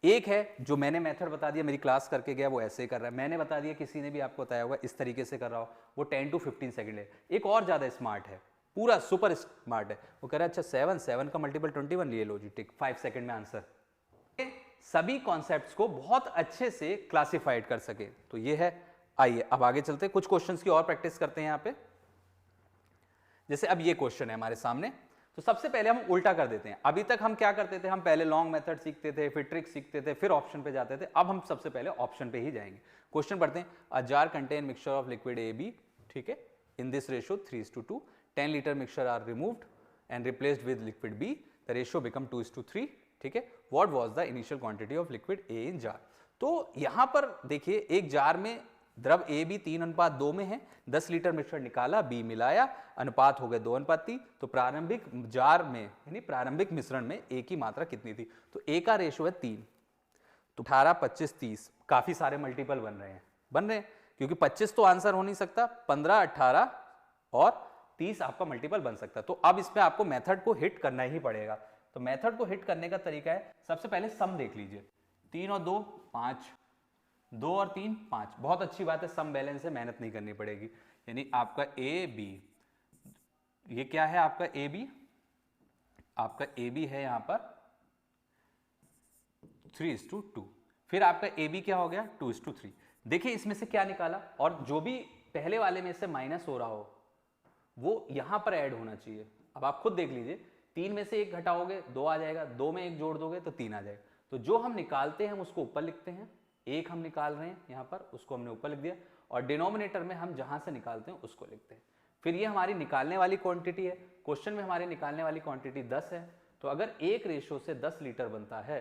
एक है जो मैंने मेथड बता दिया, मेरी क्लास करके गया, वो ऐसे ही कर रहा है। मैंने बता दिया, किसी ने भी आपको बताया होगा इस तरीके से कर रहा हो, वो 10 to 15 सेकंड ले। एक और ज्यादा स्मार्ट है, पूरा सुपर स्मार्ट है, वो कह रहा है अच्छा 7 का मल्टीपल 21, लिए लो जी, टिक 5 सेकंड में आंसर। सभी कॉन्सेप्ट्स को बहुत अच्छे से क्लासिफाइड कर सके, तो ये है। आइए अब आगे चलते हैं, कुछ क्वेश्चंस की और प्रैक्टिस करते हैं यहाँ पे। जैसे अब ये क्वेश्चन है हमारे सामने, तो सबसे पहले हम उल्टा कर देते हैं। अभी तक हम क्या करते थे, हम पहले लॉन्ग मेथड सीखते थे, फिर ट्रिक सीखते थे, फिर ऑप्शन पे जाते थे। अब हम सबसे पहले ऑप्शन पे ही जाएंगे। क्वेश्चन पढ़ते हैं, a jar contain mixture of liquid A B, ठीक है, in this ratio 3:2, 10 litre mixture are removed and replaced with liquid B, the ratio become 2:3, ठीक है। What was the initial quantity of liquid A in jar. तो यहां पर देखिए, एक jar में द्रव ए बी 3:2 में है, 10 लीटर मिश्रण निकाला, बी मिलाया, अनुपात हो गए 2:3। तो प्रारंभिक जार में यानी प्रारंभिक मिश्रण में ए की मात्रा कितनी थी? तो ए का रेशियो है 3, तो 18, 25, 30, काफी सारे मल्टीपल बन रहे हैं, क्योंकि 25 तो आंसर हो नहीं सकता, 15, 18 और 30 आपका मल्टीपल बन सकता है। तो अब इसमें आपको मेथड को हिट करना ही पड़ेगा। तो मेथड को हिट करने का तरीका है, सबसे पहले सम देख लीजिए, 3 और 2 5, 2 और 3 5, बहुत अच्छी बात है, सम बैलेंस है, मेहनत नहीं करनी पड़ेगी। यानी आपका ए बी, ये क्या है आपका ए बी, आपका ए बी है यहां पर 3:2, फिर आपका ए बी क्या हो गया 2:3। देखिए इसमें से क्या निकाला, और जो भी पहले वाले में से माइनस हो रहा हो वो यहां पर ऐड होना चाहिए। अब आप खुद देख लीजिए, 3 में से 1 घटाओगे 2 आ जाएगा, 2 में 1 जोड़ दोगे तो 3 आ जाएगा। तो जो हम निकालते हैं हम उसको ऊपर लिखते हैं, 1 हम निकाल रहे हैं यहां पर, उसको हमने ऊपर लिख दिया, और डिनोमिनेटर में हम जहां से निकालते हैं उसको लिखते हैं। फिर ये हमारी निकालने वाली क्वांटिटी है, क्वेश्चन में हमारे निकालने वाली क्वांटिटी 10 है। तो अगर एक रेशो से 10 लीटर बनता है,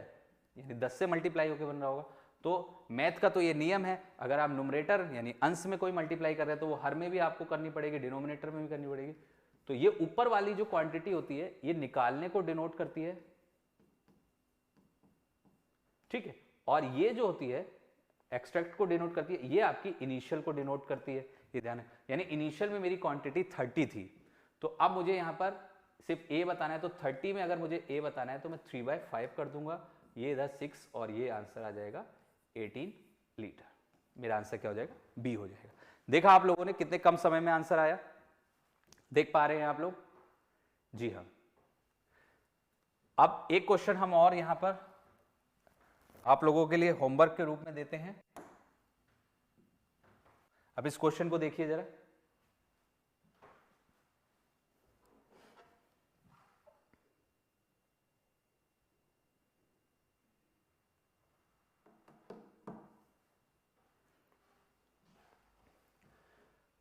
यानी 10 से मल्टीप्लाई होकर बन रहा होगा, तो मैथ का तो ये नियम है, अगर आप न्यूमरेटर यानी अंश में कोई मल्टीप्लाई कर रहे हैं तो वो हर में भी आपको करनी पड़ेगी, डिनोमिनेटर में भी करनी पड़ेगी। तो ये ऊपर वाली जो क्वांटिटी होती है ये निकालने को डिनोट करती है, ठीक है, और ये जो होती है एक्सट्रैक्ट को डिनोट करती है, ये आपकी इनिशियल को डिनोट करती है, ये ध्यान है। यानी इनिशियल में मेरी क्वांटिटी 30 थी, तो अब मुझे यहां पर सिर्फ ए बताना है, तो 30 में अगर मुझे ए बताना है तो मैं 3/5 कर दूंगा, ये इधर 6 और ये आंसर आ जाएगा 18 लीटर। मेरा आंसर क्या हो जाएगा, बी हो जाएगा। देखा आप लोगों ने कितने कम समय में आंसर आया, देख पा रहे हैं आप लोग? जी हाँ। अब एक क्वेश्चन हम और यहां पर आप लोगों के लिए होमवर्क के रूप में देते हैं। अब इस क्वेश्चन को देखिए जरा।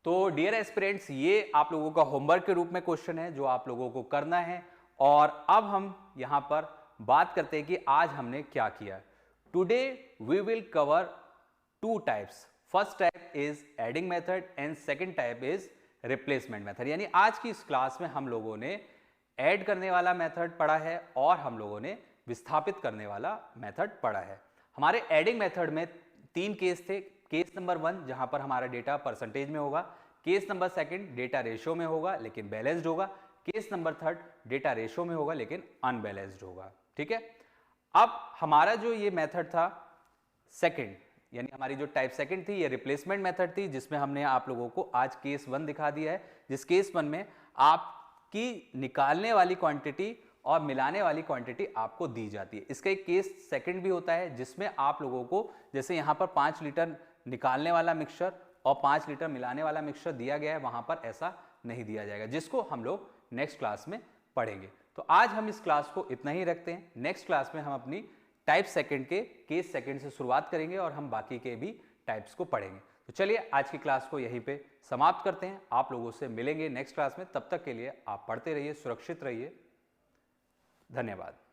तो डियर एस्पिरेंट्स, ये आप लोगों का होमवर्क के रूप में क्वेश्चन है जो आप लोगों को करना है। और अब हम यहां पर बात करते हैं कि आज हमने क्या किया। Today we will cover two types. First type is adding method and second type is replacement method. यानी आज की इस क्लास में हम लोगों ने ऐड करने वाला मेथड पढ़ा है और हम लोगों ने विस्थापित करने वाला मेथड पढ़ा है। हमारे एडिंग मेथड में 3 केस थे। केस नंबर 1 जहां पर हमारा डेटा परसेंटेज में होगा, केस नंबर 2 डेटा रेशियो में होगा लेकिन बैलेंस्ड होगा, केस नंबर 3 डेटा रेशियो में होगा लेकिन अनबैलेंस्ड होगा। ठीक है। अब हमारा जो ये मेथड था सेकंड, यानी हमारी जो टाइप सेकंड थी, ये रिप्लेसमेंट मेथड थी, जिसमें हमने आप लोगों को आज केस 1 दिखा दिया है, जिस केस 1 में आपकी निकालने वाली क्वांटिटी और मिलाने वाली क्वांटिटी आपको दी जाती है। इसका एक केस सेकंड भी होता है जिसमें आप लोगों को जैसे यहां पर 5 लीटर निकालने वाला मिक्सचर और 5 लीटर मिलाने वाला मिक्सचर दिया गया है, वहां पर ऐसा नहीं दिया जाएगा, जिसको हम लोग नेक्स्ट क्लास में पढ़ेंगे। तो आज हम इस क्लास को इतना ही रखते हैं। नेक्स्ट क्लास में हम अपनी टाइप सेकंड के केस सेकंड से शुरुआत करेंगे और हम बाकी के भी टाइप्स को पढ़ेंगे। तो चलिए आज की क्लास को यहीं पे समाप्त करते हैं। आप लोगों से मिलेंगे नेक्स्ट क्लास में। तब तक के लिए आप पढ़ते रहिए, सुरक्षित रहिए। धन्यवाद।